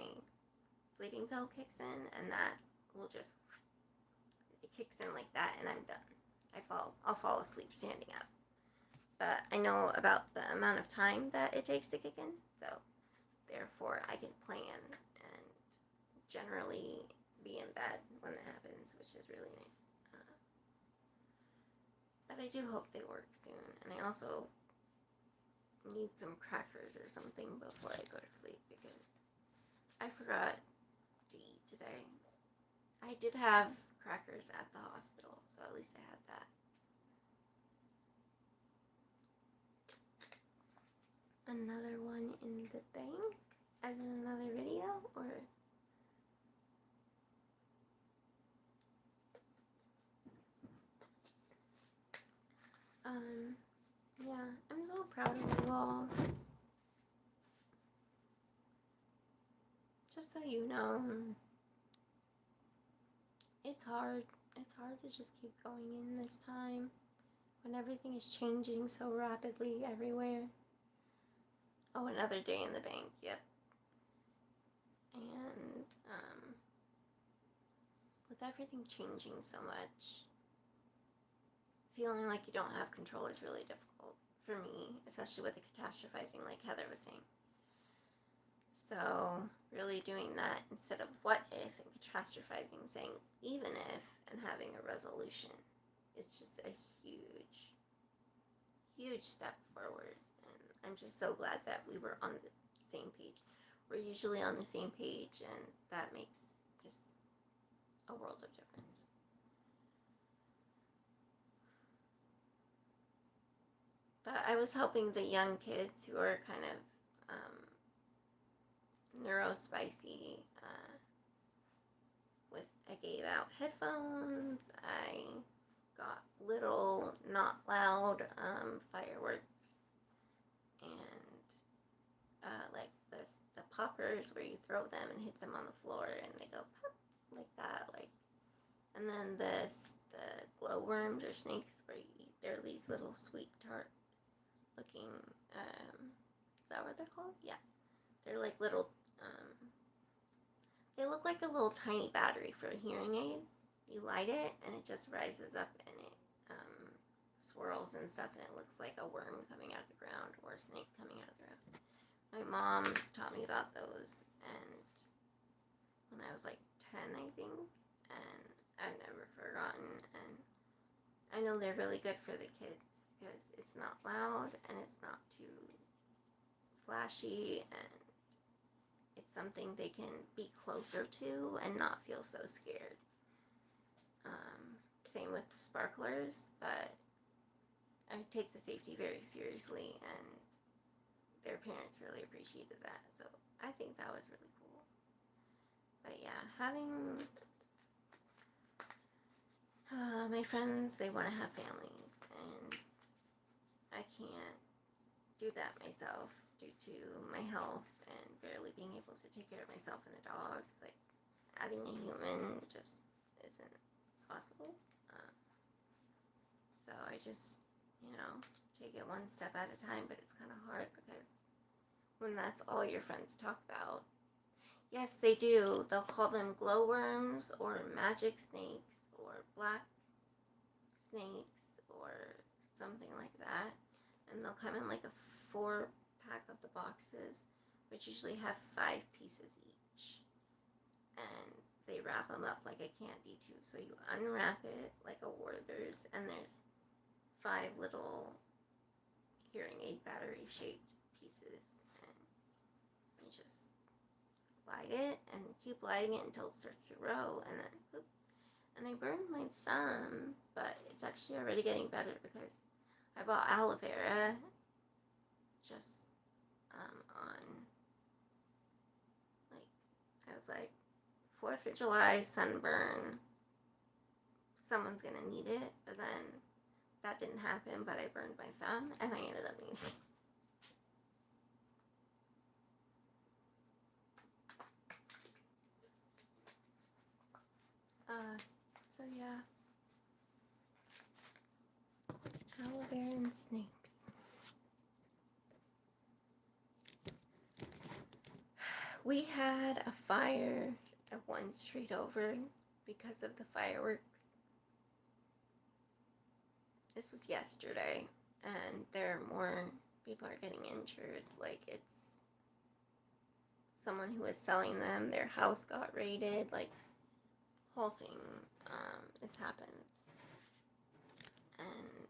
sleeping pill kicks in, and that will just, it kicks in like that and I'm done. I'll fall asleep standing up. But I know about the amount of time that it takes to kick in, so therefore I can plan and generally be in bed when it happens, which is really nice. But I do hope they work soon, and I also need some crackers or something before I go to sleep because I forgot to eat today. I did have crackers at the hospital, so at least I had that. Another one in the bank as in another video, or yeah, I'm so proud of you all. Just so you know, it's hard. It's hard to just keep going in this time when everything is changing so rapidly everywhere. Oh, another day in the bank, yep. And with everything changing so much, feeling like you don't have control is really difficult for me, especially with the catastrophizing like Heather was saying. So really doing that instead of what if and catastrophizing, saying even if and having a resolution. It's just a huge, huge step forward. And I'm just so glad that we were on the same page. We're usually on the same page, and that makes just a world of difference. But I was helping the young kids who are kind of neurospicy. I gave out headphones. I got little, not loud fireworks, and like the poppers where you throw them and hit them on the floor and they go pop like that, like. And then the glowworms or snakes where you eat. They're these little sweet tart looking. Is that what they're called? Yeah, they're like little. They look like a little tiny battery for a hearing aid. You light it and it just rises up and it swirls and stuff, and it looks like a worm coming out of the ground or a snake coming out of the ground. My mom taught me about those, and when I was like 10, I think, and I've never forgotten. And I know they're really good for the kids because it's not loud and it's not too flashy, and it's something they can be closer to and not feel so scared. Same with the sparklers, but I take the safety very seriously, and their parents really appreciated that. So I think that was really cool. But yeah, having my friends, they want to have families, and I can't do that myself due to my health and barely being able to take care of myself and the dogs. Like, adding a human just isn't possible. So I just, take it one step at a time, but it's kind of hard because when that's all your friends talk about. Yes, they do. They'll call them glowworms or magic snakes or black snakes or something like that. And they'll come in like a 4-pack of the boxes, which usually have 5 pieces each. And they wrap them up like a candy too. So you unwrap it like a Werther's, and there's 5 little hearing aid battery shaped pieces, and you just light it and keep lighting it until it starts to roll, and then whoop. And I burned my thumb, but it's actually already getting better because I bought aloe vera just on, like, I was like, 4th of July sunburn, someone's gonna need it, but then that didn't happen, but I burned my thumb, and I ended up needing it. So yeah. Aloe vera and snakes. We had a fire at one street over because of the fireworks. This was yesterday, and there are more people are getting injured. Like, it's someone who was selling them, their house got raided. Like, whole thing, this happens. And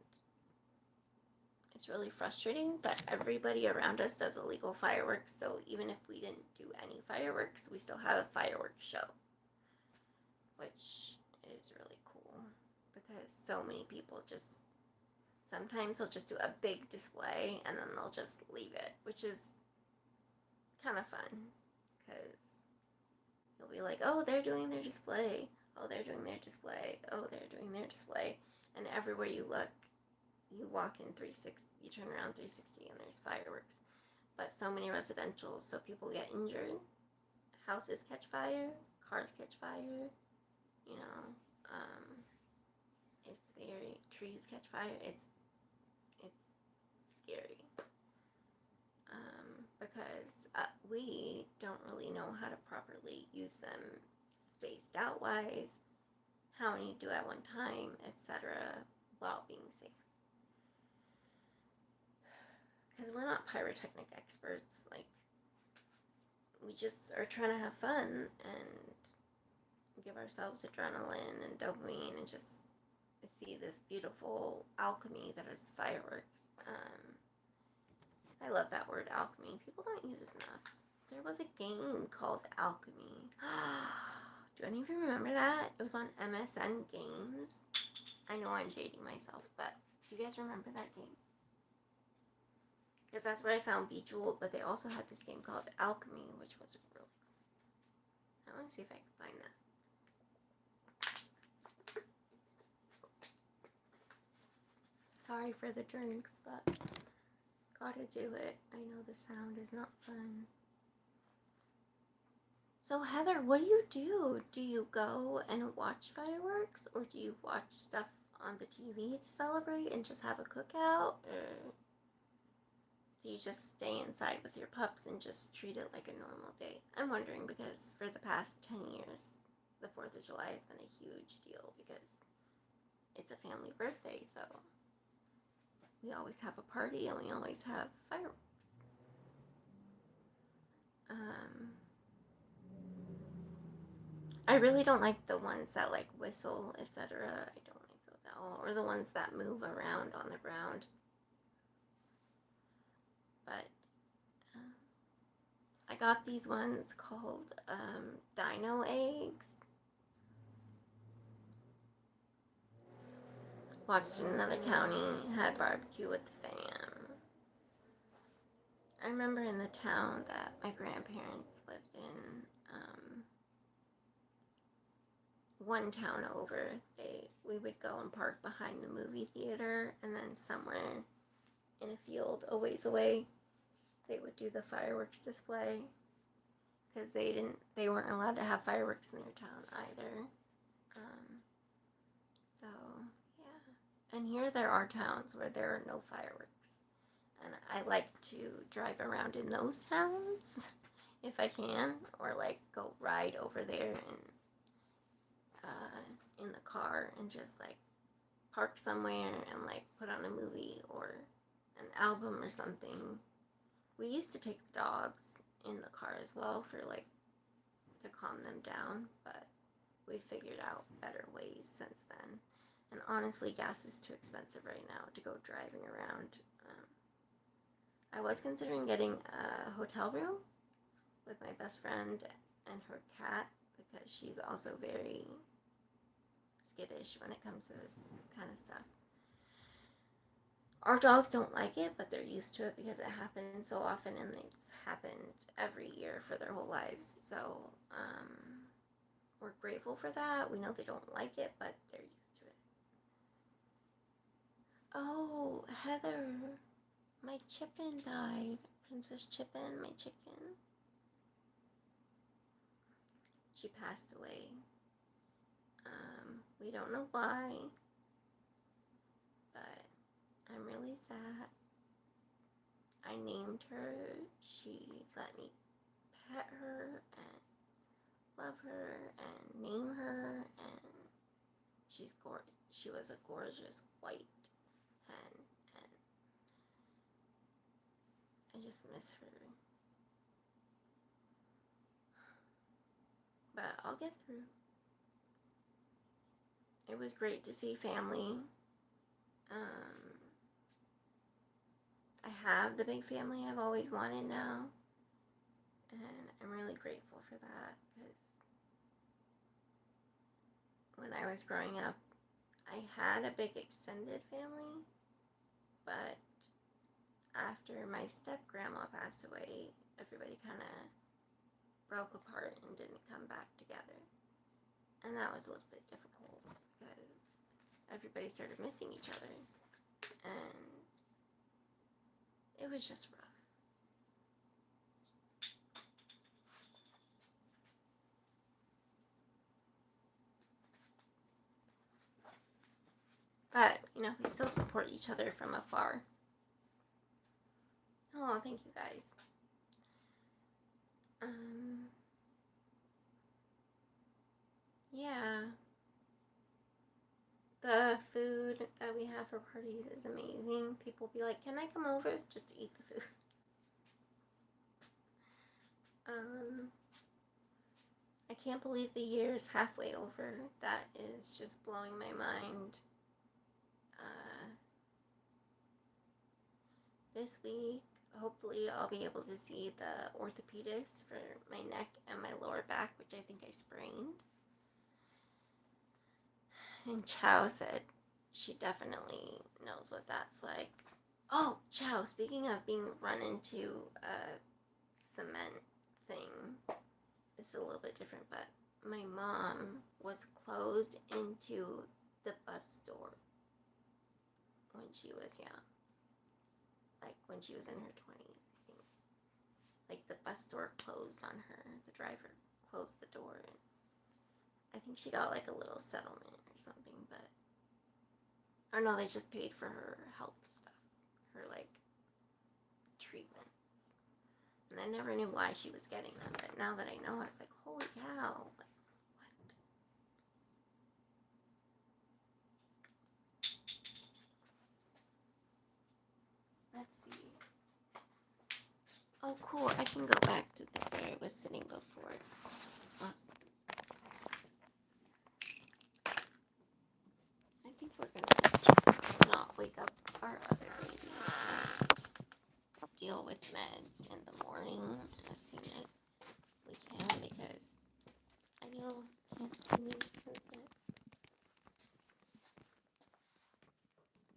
it's really frustrating, but everybody around us does illegal fireworks, so even if we didn't do any fireworks, we still have a fireworks show, which is really cool, because so many people just, sometimes they'll just do a big display, and then they'll just leave it, which is kind of fun, because you'll be like, oh, they're doing their display, oh, they're doing their display, oh, they're doing their display, and everywhere you look, you walk in 360, you turn around 360 and there's fireworks. But so many residential, so people get injured, houses catch fire, cars catch fire, you know, it's very, trees catch fire, it's scary, because we don't really know how to properly use them spaced out wise, how many do at one time, etc., while being safe. Because we're not pyrotechnic experts, like, we just are trying to have fun and give ourselves adrenaline and dopamine and just see this beautiful alchemy that is fireworks. I love that word, alchemy. People don't use it enough. There was a game called Alchemy. Do any of you remember that? It was on MSN Games. I know I'm dating myself, but do you guys remember that game? Because that's where I found Bejeweled, but they also had this game called Alchemy, which was really cool. I want to see if I can find that. Sorry for the drinks, but gotta do it. I know the sound is not fun. So Heather, what do you do? Do you go and watch fireworks, or do you watch stuff on the TV to celebrate and just have a cookout, or do you just stay inside with your pups and just treat it like a normal day? I'm wondering, because for the past 10 years, the 4th of July has been a huge deal, because it's a family birthday, so we always have a party and we always have fireworks. I really don't like the ones that like whistle, etc. I don't like those at all, or the ones that move around on the ground. But I got these ones called dino eggs. Watched in another county, had barbecue with the fam. I remember in the town that my grandparents lived in, one town over, we would go and park behind the movie theater, and then somewhere in a field a ways away, they would do the fireworks display, because they weren't allowed to have fireworks in their town either. So yeah, and here there are towns where there are no fireworks, and I like to drive around in those towns if I can, or like go ride over there and in the car and just like park somewhere and like put on a movie or an album or something. We used to take the dogs in the car as well for like to calm them down, but we figured out better ways since then. And honestly, gas is too expensive right now to go driving around. I was considering getting a hotel room with my best friend and her cat, because she's also very skittish when it comes to this kind of stuff. Our dogs don't like it, but they're used to it because it happens so often, and it's happened every year for their whole lives. So we're grateful for that. We know they don't like it, but they're used to it. Oh, Heather, my chicken died. Princess Chicken, my chicken. She passed away. We don't know why, but I'm really sad. I named her. She let me pet her and love her and name her, and she was a gorgeous white hen, and I just miss her. But I'll get through. It was great to see family. I have the big family I've always wanted now, and I'm really grateful for that, because when I was growing up, I had a big extended family, but after my step-grandma passed away, everybody kind of broke apart and didn't come back together. And that was a little bit difficult, because everybody started missing each other, and it was just rough. But, you know, we still support each other from afar. Oh, thank you guys. Yeah. The food that we have for parties is amazing. People be like, can I come over just to eat the food? I can't believe the year is halfway over. That is just blowing my mind. This week, hopefully I'll be able to see the orthopedist for my neck and my lower back, which I think I sprained. And Chow said she definitely knows what that's like. Oh, Chow, speaking of being run into a cement thing, it's a little bit different, but my mom was closed into the bus door when she was young. Like when she was in her 20s, I think. Like the bus door closed on her. The driver closed the door, and I think she got like a little settlement or something, but or no, they just paid for her health stuff, her like treatments. And I never knew why she was getting them, but now that I know, I was like, holy cow, like, what? Let's see. Oh, cool, I can go back to where I was sitting before. Awesome. I think we're gonna not wake up our other baby and deal with meds in the morning as soon as we can, because I know can't sleep.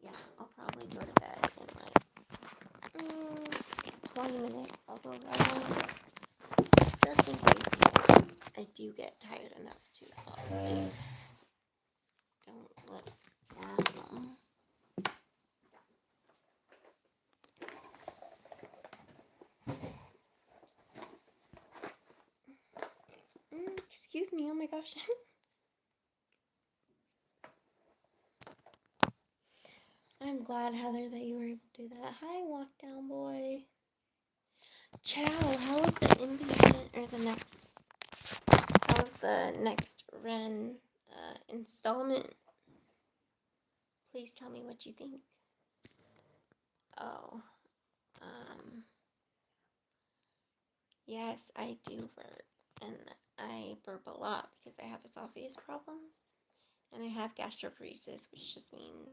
Yeah, I'll probably go to bed in like 20 minutes. I'll go right on, just in case I do get tired enough to fall asleep. Don't look down. Excuse me, oh my gosh. I'm glad, Heather, that you were able to do that. Hi, walk down boy. Chow, how was the inpatient, or how's the next Ren installment? Please tell me what you think. Oh, yes, I do burp, and I burp a lot because I have esophagus problems, and I have gastroparesis, which just means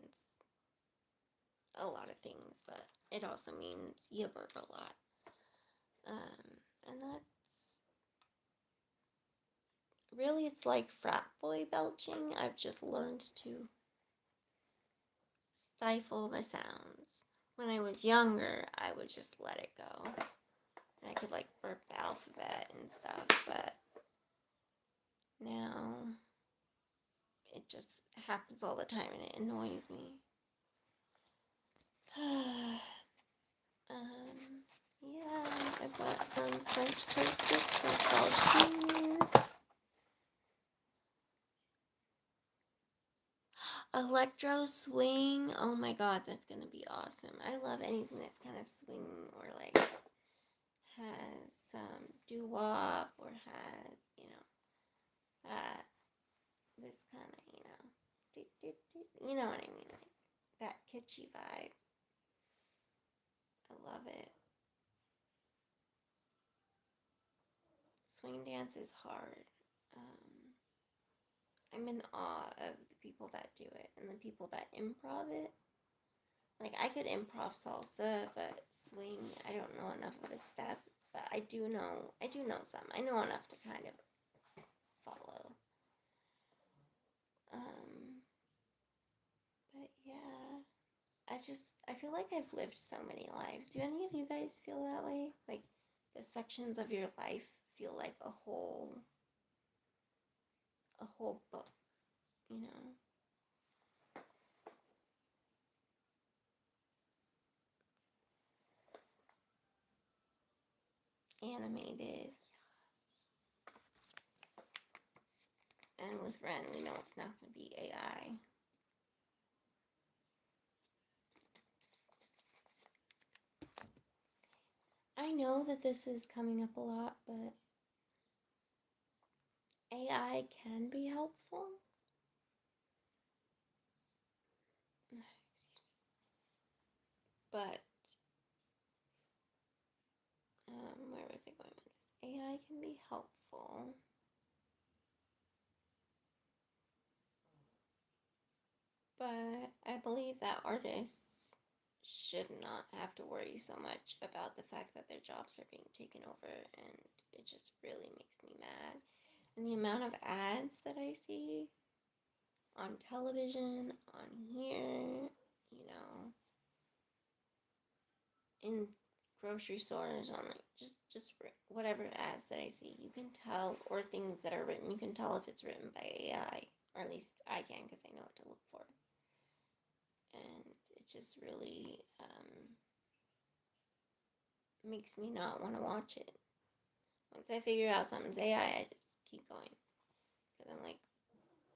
a lot of things, but it also means you burp a lot. And that's really, it's like frat boy belching. I've just learned to stifle the sounds. When I was younger, I would just let it go. And I could like burp the alphabet and stuff, but now it just happens all the time and it annoys me. Yeah, I bought some French toast sticks from Tamber June. Electro swing. Oh my god, that's gonna be awesome. I love anything that's kind of swing or like has some doo-wop or has, you know, that this kind of, you know what I mean, like that kitschy vibe. I love it. Swing dance is hard. I'm in awe of the people that do it and the people that improv it. Like, I could improv salsa, but swing, I don't know enough of the steps, but I do know some. I know enough to kind of follow. But yeah, I feel like I've lived so many lives. Do any of you guys feel that way? Like, the sections of your life feel like a whole book, you know? Animated. And with Ren, we know it's not going to be AI. I know that this is coming up a lot, but AI can be helpful. But, where was I going with this? AI can be helpful. But I believe that artists should not have to worry so much about the fact that their jobs are being taken over, and it just really makes me mad. And the amount of ads that I see on television, on here, you know, in grocery stores, on like just whatever ads that I see, you can tell, or things that are written, you can tell if it's written by AI, or at least I can, because I know what to look for. And it just really makes me not want to watch it. Once I figure out something's AI, I just keep going, because I'm like,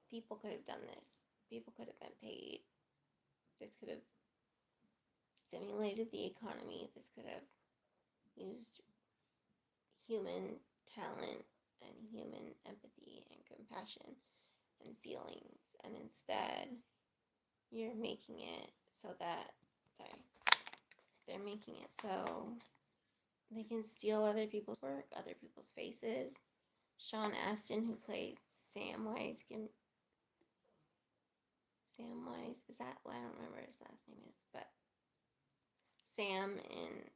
people could have done this. People could have been paid. This could have stimulated the economy. This could have used human talent and human empathy and compassion and feelings. And instead, you're making it so that, they're making it so they can steal other people's work, other people's faces. Sean Astin, who played Samwise, is that, well, I don't remember what his last name is, but Sam in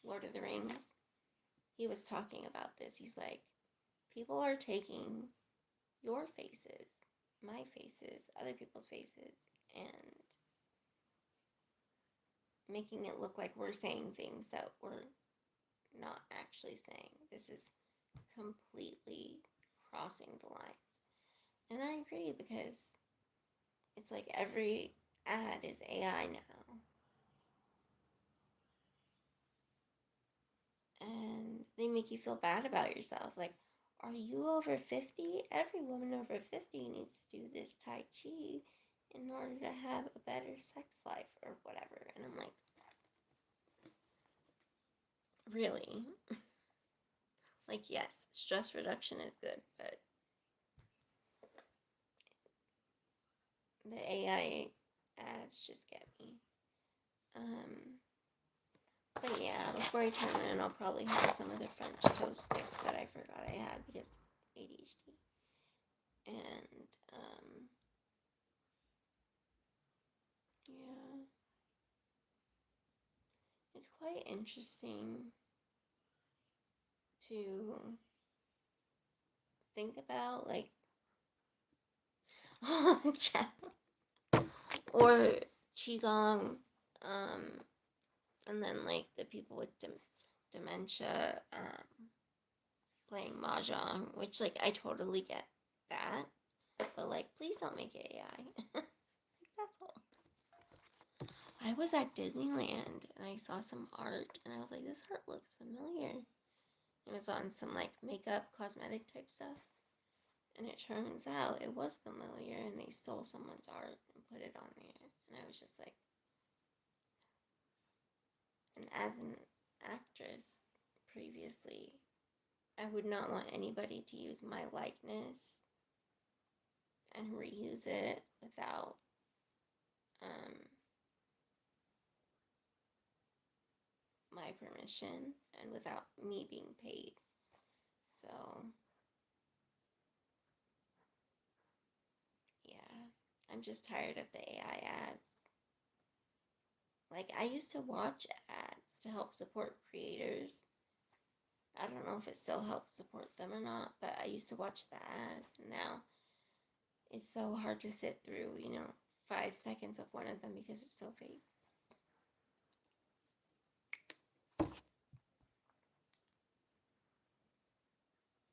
Lord of the Rings, he was talking about this. He's like, people are taking your faces, my faces, other people's faces, and making it look like we're saying things that we're not actually saying. This is completely crossing the lines. And I agree, because it's like every ad is AI now. And they make you feel bad about yourself. Like, are you over 50? Every woman over 50 needs to do this Tai Chi in order to have a better sex life or whatever. And I'm like, really? Like, yes, stress reduction is good, but the AI ads just get me. But yeah, before I turn it in, I'll probably have some of the French toast sticks that I forgot I had because ADHD. And, yeah. It's quite interesting to think about, like, or Qigong, and then, like, the people with dementia, playing Mahjong, which, like, I totally get that, but, like, please don't make it AI. That's all. I was at Disneyland, and I saw some art, and I was like, this art looks familiar. It was on some, like, makeup, cosmetic type stuff. And it turns out it was familiar, and they stole someone's art and put it on there. And I was just like, and as an actress previously, I would not want anybody to use my likeness and reuse it without my permission and without me being paid. So, yeah, I'm just tired of the AI ads. Like, I used to watch ads to help support creators. I don't know if it still helps support them or not, but I used to watch the ads, and now it's so hard to sit through, 5 seconds of one of them because it's so fake.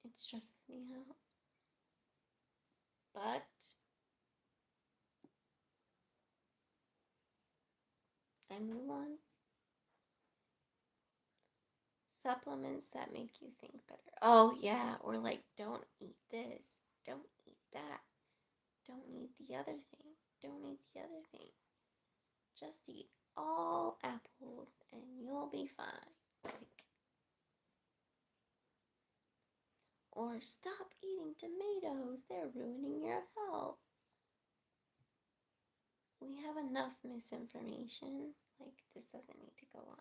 It stresses me out. But I move on. Supplements that make you think better. Oh, yeah. Or like, don't eat this. Don't eat that. Don't eat the other thing. Don't eat the other thing. Just eat all apples and you'll be fine. Like, or stop eating tomatoes. They're ruining your health. We have enough misinformation. Like, this doesn't need to go on.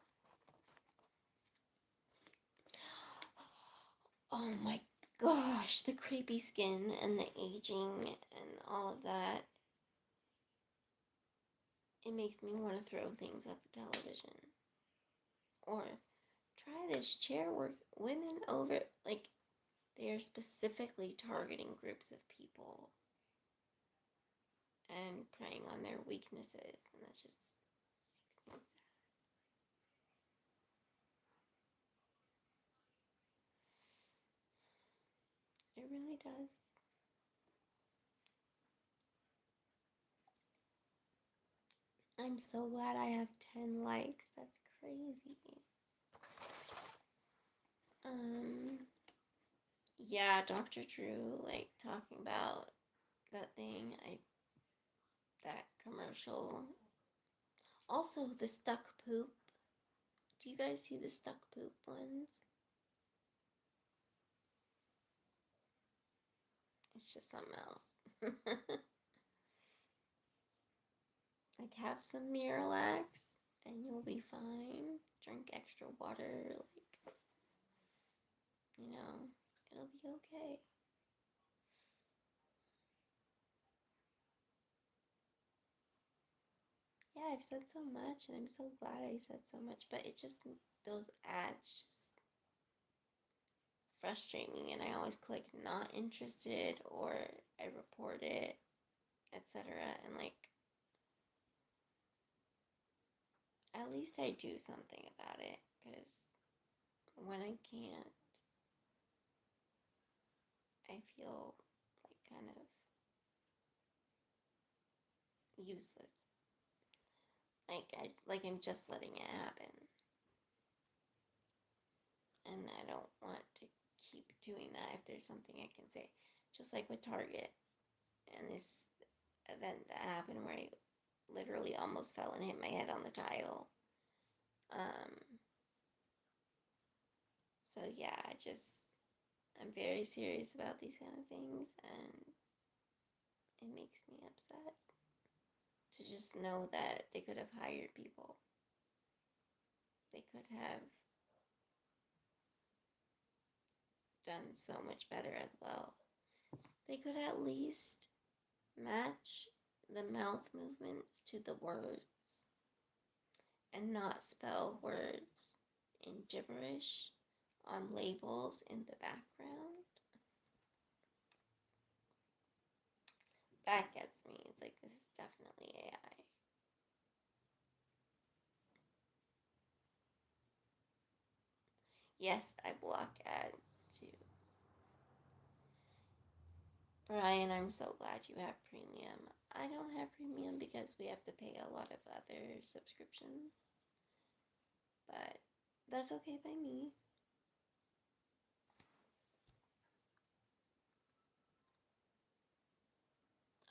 Oh my gosh, the creepy skin and the aging and all of that. It makes me want to throw things at the television. Or try this chair where women over, like, they are specifically targeting groups of people and preying on their weaknesses, and that just makes me sad. It really does. I'm so glad I have 10 likes. That's crazy. Yeah, Dr. Drew, like, talking about that thing, that commercial. Also, the stuck poop. Do you guys see the stuck poop ones? It's just something else. Like, have some Miralax and you'll be fine. Drink extra water, like, it'll be okay. Yeah, I've said so much, and I'm so glad I said so much, but it just, those ads just frustrate me, and I always click not interested, or I report it, etc. And, like, at least I do something about it, because when I can't, I feel like kind of useless. Like I'm just letting it happen. And I don't want to keep doing that if there's something I can say. Just like with Target and this event that happened where I literally almost fell and hit my head on the tile. So yeah, I'm very serious about these kind of things, and it makes me upset to just know that they could have hired people. They could have done so much better as well. They could at least match the mouth movements to the words and not spell words in gibberish on labels in the background. That gets me. It's like, this is definitely AI. Yes, I block ads too. Brian, I'm so glad you have premium. I don't have premium because we have to pay a lot of other subscriptions. But that's okay by me.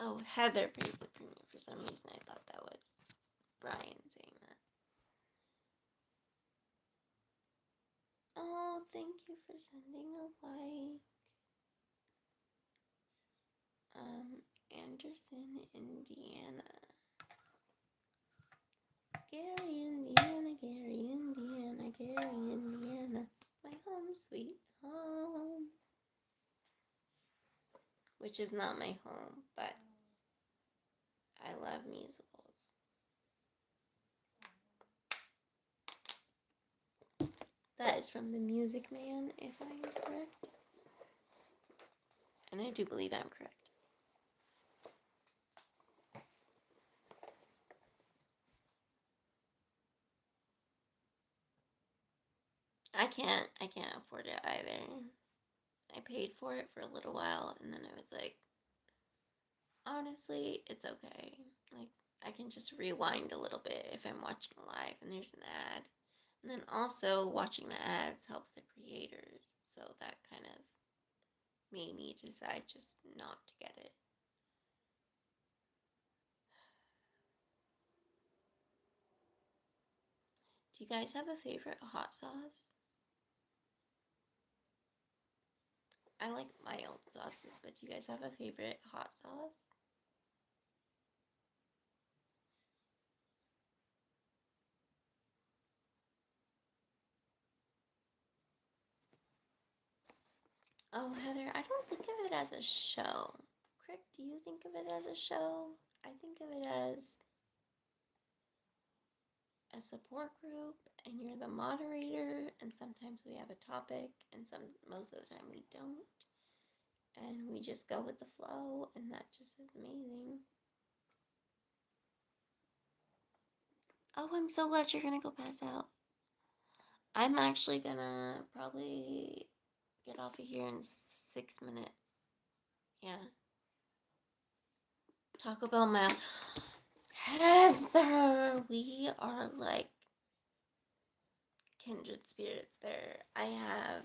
Oh, Heather pays the premium. For some reason, I thought that was Brian saying that. Oh, thank you for sending a like. Anderson, Indiana. Gary, Indiana, Gary, Indiana, Gary, Indiana. My home sweet home. Which is not my home, but I love musicals. That is from The Music Man, if I'm correct. And I do believe I'm correct. I can't afford it either. I paid for it for a little while, and then I was like, honestly, it's okay. Like, I can just rewind a little bit if I'm watching live and there's an ad. And then also, watching the ads helps the creators. So that kind of made me decide just not to get it. Do you guys have a favorite hot sauce? I like mild sauces, but do you guys have a favorite hot sauce? Oh, Heather, I don't think of it as a show. Crick, do you think of it as a show? I think of it as a support group, and you're the moderator, and sometimes we have a topic, and most of the time we don't. And we just go with the flow, and that just is amazing. Oh, I'm so glad you're gonna go pass out. I'm actually gonna probably get off of here in 6 minutes. Yeah. Taco Bell mouth. Heather, we are like kindred spirits there. I have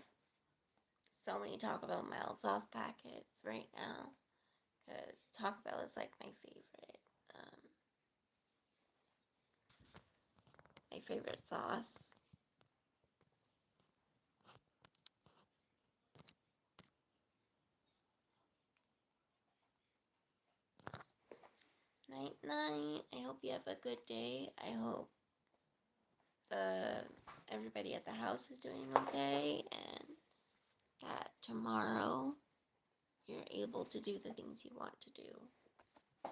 so many Taco Bell mild sauce packets right now because Taco Bell is like my favorite sauce. Night night. I hope you have a good day. I hope everybody at the house is doing okay, and that tomorrow you're able to do the things you want to do,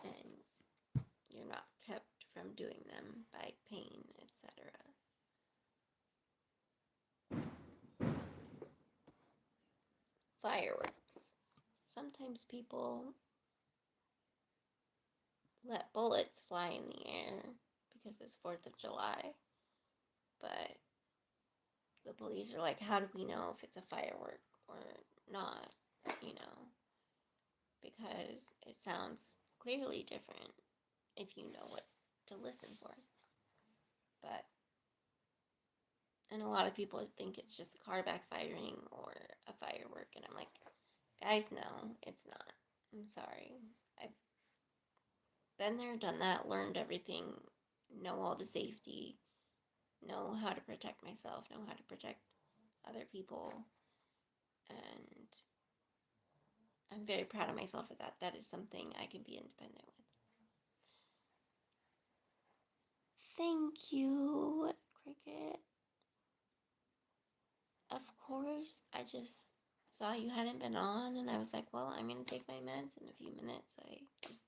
and you're not kept from doing them by pain, etc. Fireworks. Sometimes people let bullets fly in the air because it's 4th of July, but the police are like, how do we know if it's a firework or not? You know, because it sounds clearly different if you know what to listen for. But, and a lot of people think it's just a car backfiring or a firework, and I'm like, guys, no, it's not. I'm sorry. I've been there, done that, learned everything, know all the safety, know how to protect myself, know how to protect other people, and I'm very proud of myself for that. That is something I can be independent with. Thank you, Cricket. Of course, I just saw you hadn't been on, and I was like, well, I'm going to take my meds in a few minutes. I just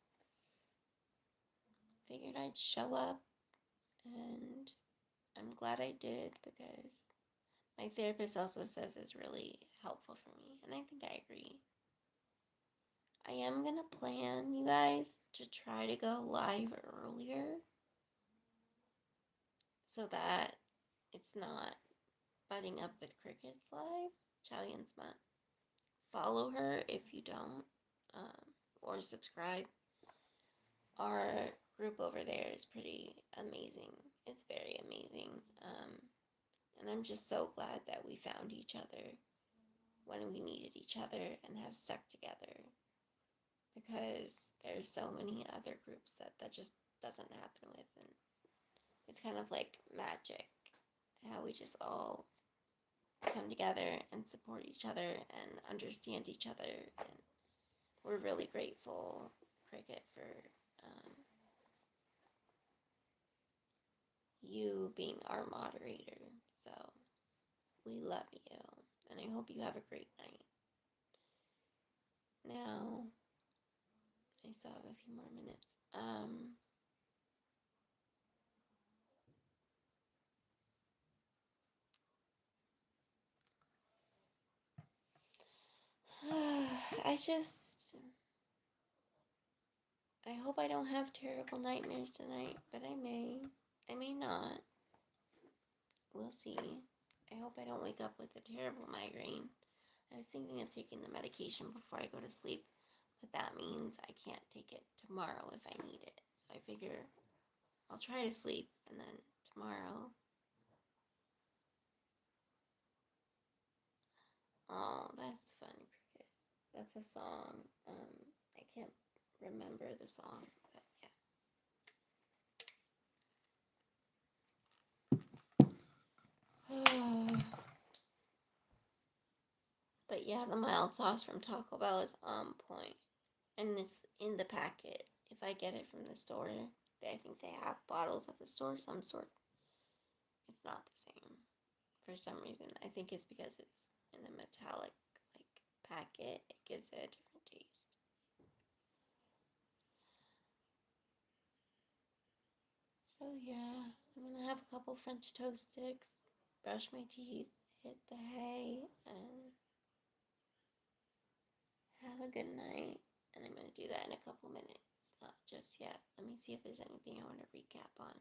figured I'd show up, and I'm glad I did because my therapist also says it's really helpful for me, and I think I agree. I am going to plan, you guys, to try to go live earlier so that it's not butting up with Cricket's live. Chow Yun Smut. Follow her if you don't, or subscribe. Our group over there is pretty amazing. It's very amazing. And I'm just so glad that we found each other when we needed each other and have stuck together, because there's so many other groups that just doesn't happen with, and it's kind of like magic how we just all come together and support each other and understand each other. And we're really grateful, Cricket, for you being our moderator. So we love you, and I hope you have a great night. Now, I still have a few more minutes. I hope I don't have terrible nightmares tonight, but I may. I may not. We'll see. I hope I don't wake up with a terrible migraine. I was thinking of taking the medication before I go to sleep, but that means I can't take it tomorrow if I need it. So I figure I'll try to sleep, and then tomorrow. Oh, that's fun, Cricket. That's a song. I can't remember the song, but yeah. But yeah, the mild sauce from Taco Bell is on point. And it's in the packet. If I get it from the store, I think they have bottles at the store, some sort. It's not the same for some reason. I think it's because it's in a metallic packet. It gives it a different taste. So yeah, I'm gonna have a couple French toast sticks, brush my teeth, hit the hay, and have a good night. And I'm gonna do that in a couple minutes. Not just yet. Let me see if there's anything I want to recap on.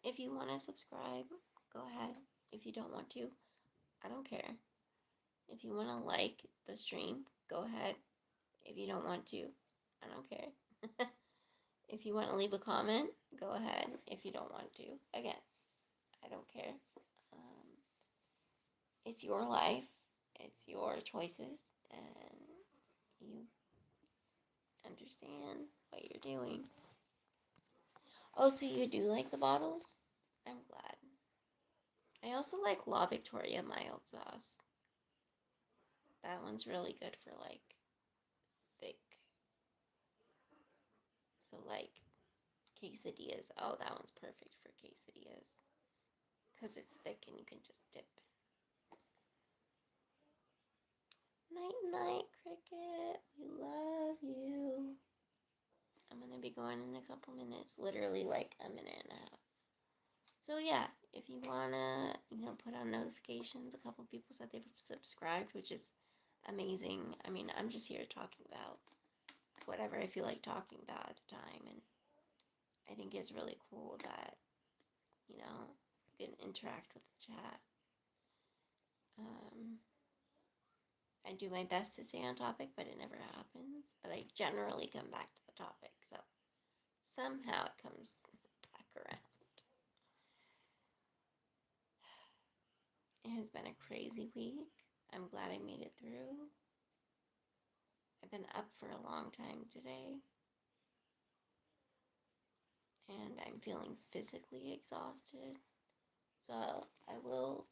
If you want to subscribe, go ahead. If you don't want to, I don't care. If you want to like the stream, go ahead. If you don't want to, I don't care. If you want to leave a comment, go ahead. If you don't want to, again, I don't care. It's your life, it's your choices, and you understand what you're doing. Oh, so you do like the bottles? I'm glad. I also like La Victoria mild sauce. That one's really good for thick. So quesadillas. Oh, that one's perfect for quesadillas. Because it's thick and you can just dip. Night, night, Cricket. We love you. I'm going to be going in a couple minutes. Literally a minute and a half. So yeah, if you want to, put on notifications. A couple people said they've subscribed, which is amazing. I mean, I'm just here talking about whatever I feel like talking about at the time. And I think it's really cool that, you can interact with the chat. I do my best to stay on topic, but it never happens. But I generally come back to the topic, so somehow it comes back around. It has been a crazy week. I'm glad I made it through. I've been up for a long time today. And I'm feeling physically exhausted. So I will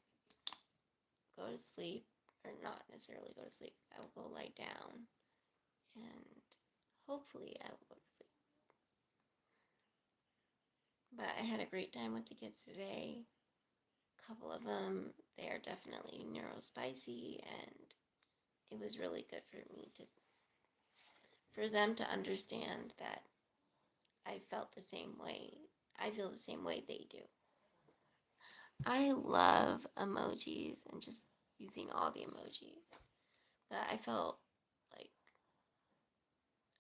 go to sleep, or not necessarily go to sleep. I will go lie down, and hopefully I will go to sleep. But I had a great time with the kids today. A couple of them, they are definitely neurospicy, and it was really good for them to understand that I felt the same way. I feel the same way they do. I love emojis and just using all the emojis. But I felt like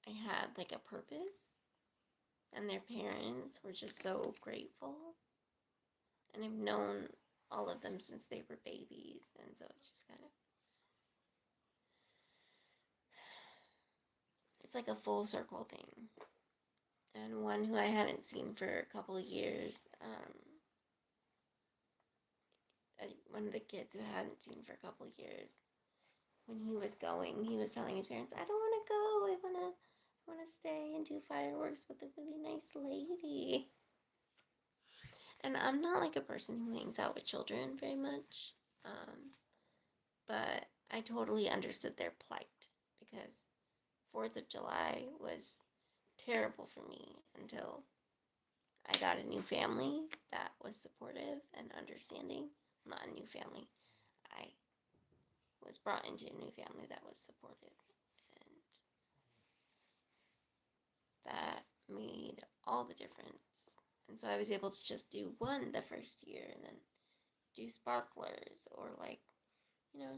I had a purpose, and their parents were just so grateful. And I've known all of them since they were babies, and so it's just it's like a full circle thing. And one who I hadn't seen for a couple of years, one of the kids who I hadn't seen for a couple of years, when he was going, he was telling his parents, I don't want to go, I want to stay and do fireworks with a really nice lady. And I'm not like a person who hangs out with children very much, but I totally understood their plight because 4th of July was terrible for me until I got a new family that was supportive and understanding. Not a new family. I was brought into a new family that was supportive, and that made all the difference. And so I was able to just do one the first year and then do sparklers or like,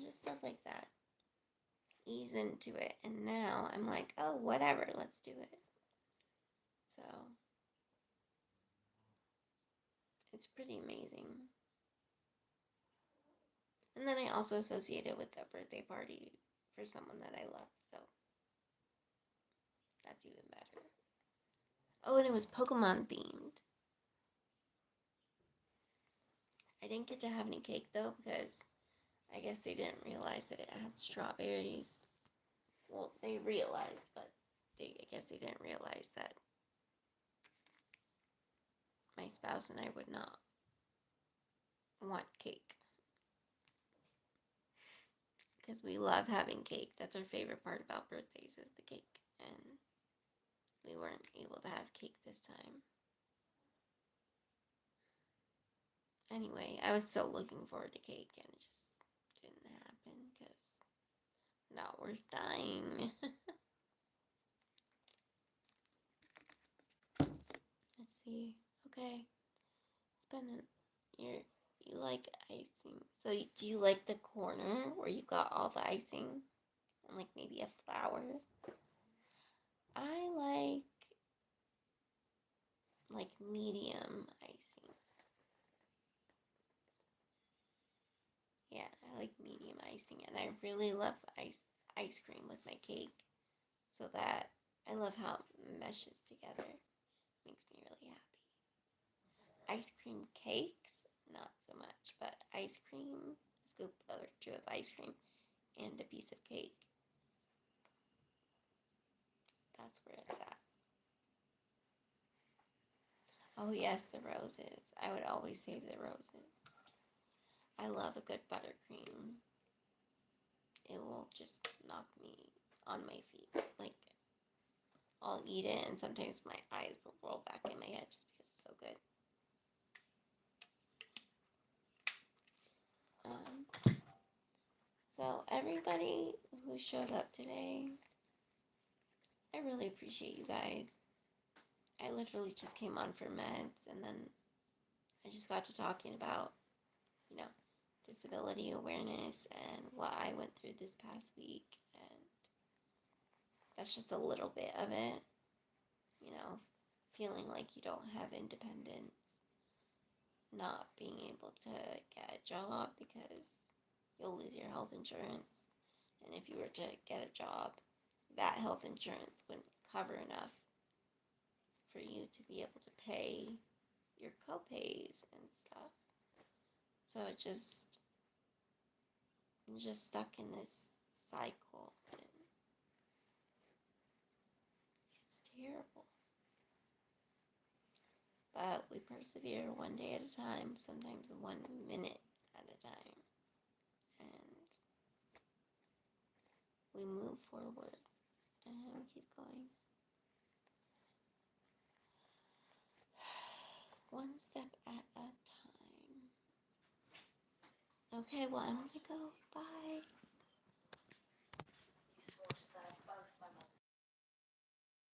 just stuff like that. Ease into it. And now I'm like, oh, whatever, let's do it. So it's pretty amazing. And then I also associate it with a birthday party for someone that I love. So that's even better. Oh, and it was Pokemon themed. I didn't get to have any cake though because I guess they didn't realize that it had strawberries. Well, they realized, but I guess they didn't realize that my spouse and I would not want cake because we love having cake. That's our favorite part about birthdays is the cake, and we weren't able to have cake this time. Anyway, I was so looking forward to cake, and it just didn't happen because not worth dying. Let's see. Okay, it's been you like icing. So do you like the corner where you got all the icing and like maybe a flower? I like medium icing. Yeah, I like medium icing, and I really love ice cream with my cake. So that I love how it meshes together. Makes me really happy. Ice cream cakes, not so much, but ice cream, a scoop or two of ice cream, and a piece of cake. That's where it's at. Oh yes, the roses. I would always save the roses. I love a good buttercream. It will just knock me on my feet. Like I'll eat it and sometimes my eyes will roll back in my head just because it's so good. So everybody who showed up today, I really appreciate you guys. I literally just came on for meds and then I just got to talking about, you know, disability awareness and what I went through this past week, and that's just a little bit of it, feeling like you don't have independence, not being able to get a job because you'll lose your health insurance, and if you were to get a job, that health insurance wouldn't cover enough for you to be able to pay your copays and stuff. So I'm just stuck in this cycle, and it's terrible. But we persevere one day at a time, sometimes 1 minute at a time, and we move forward and we keep going. One step at a time. Okay, well, I'm gonna go. Bye.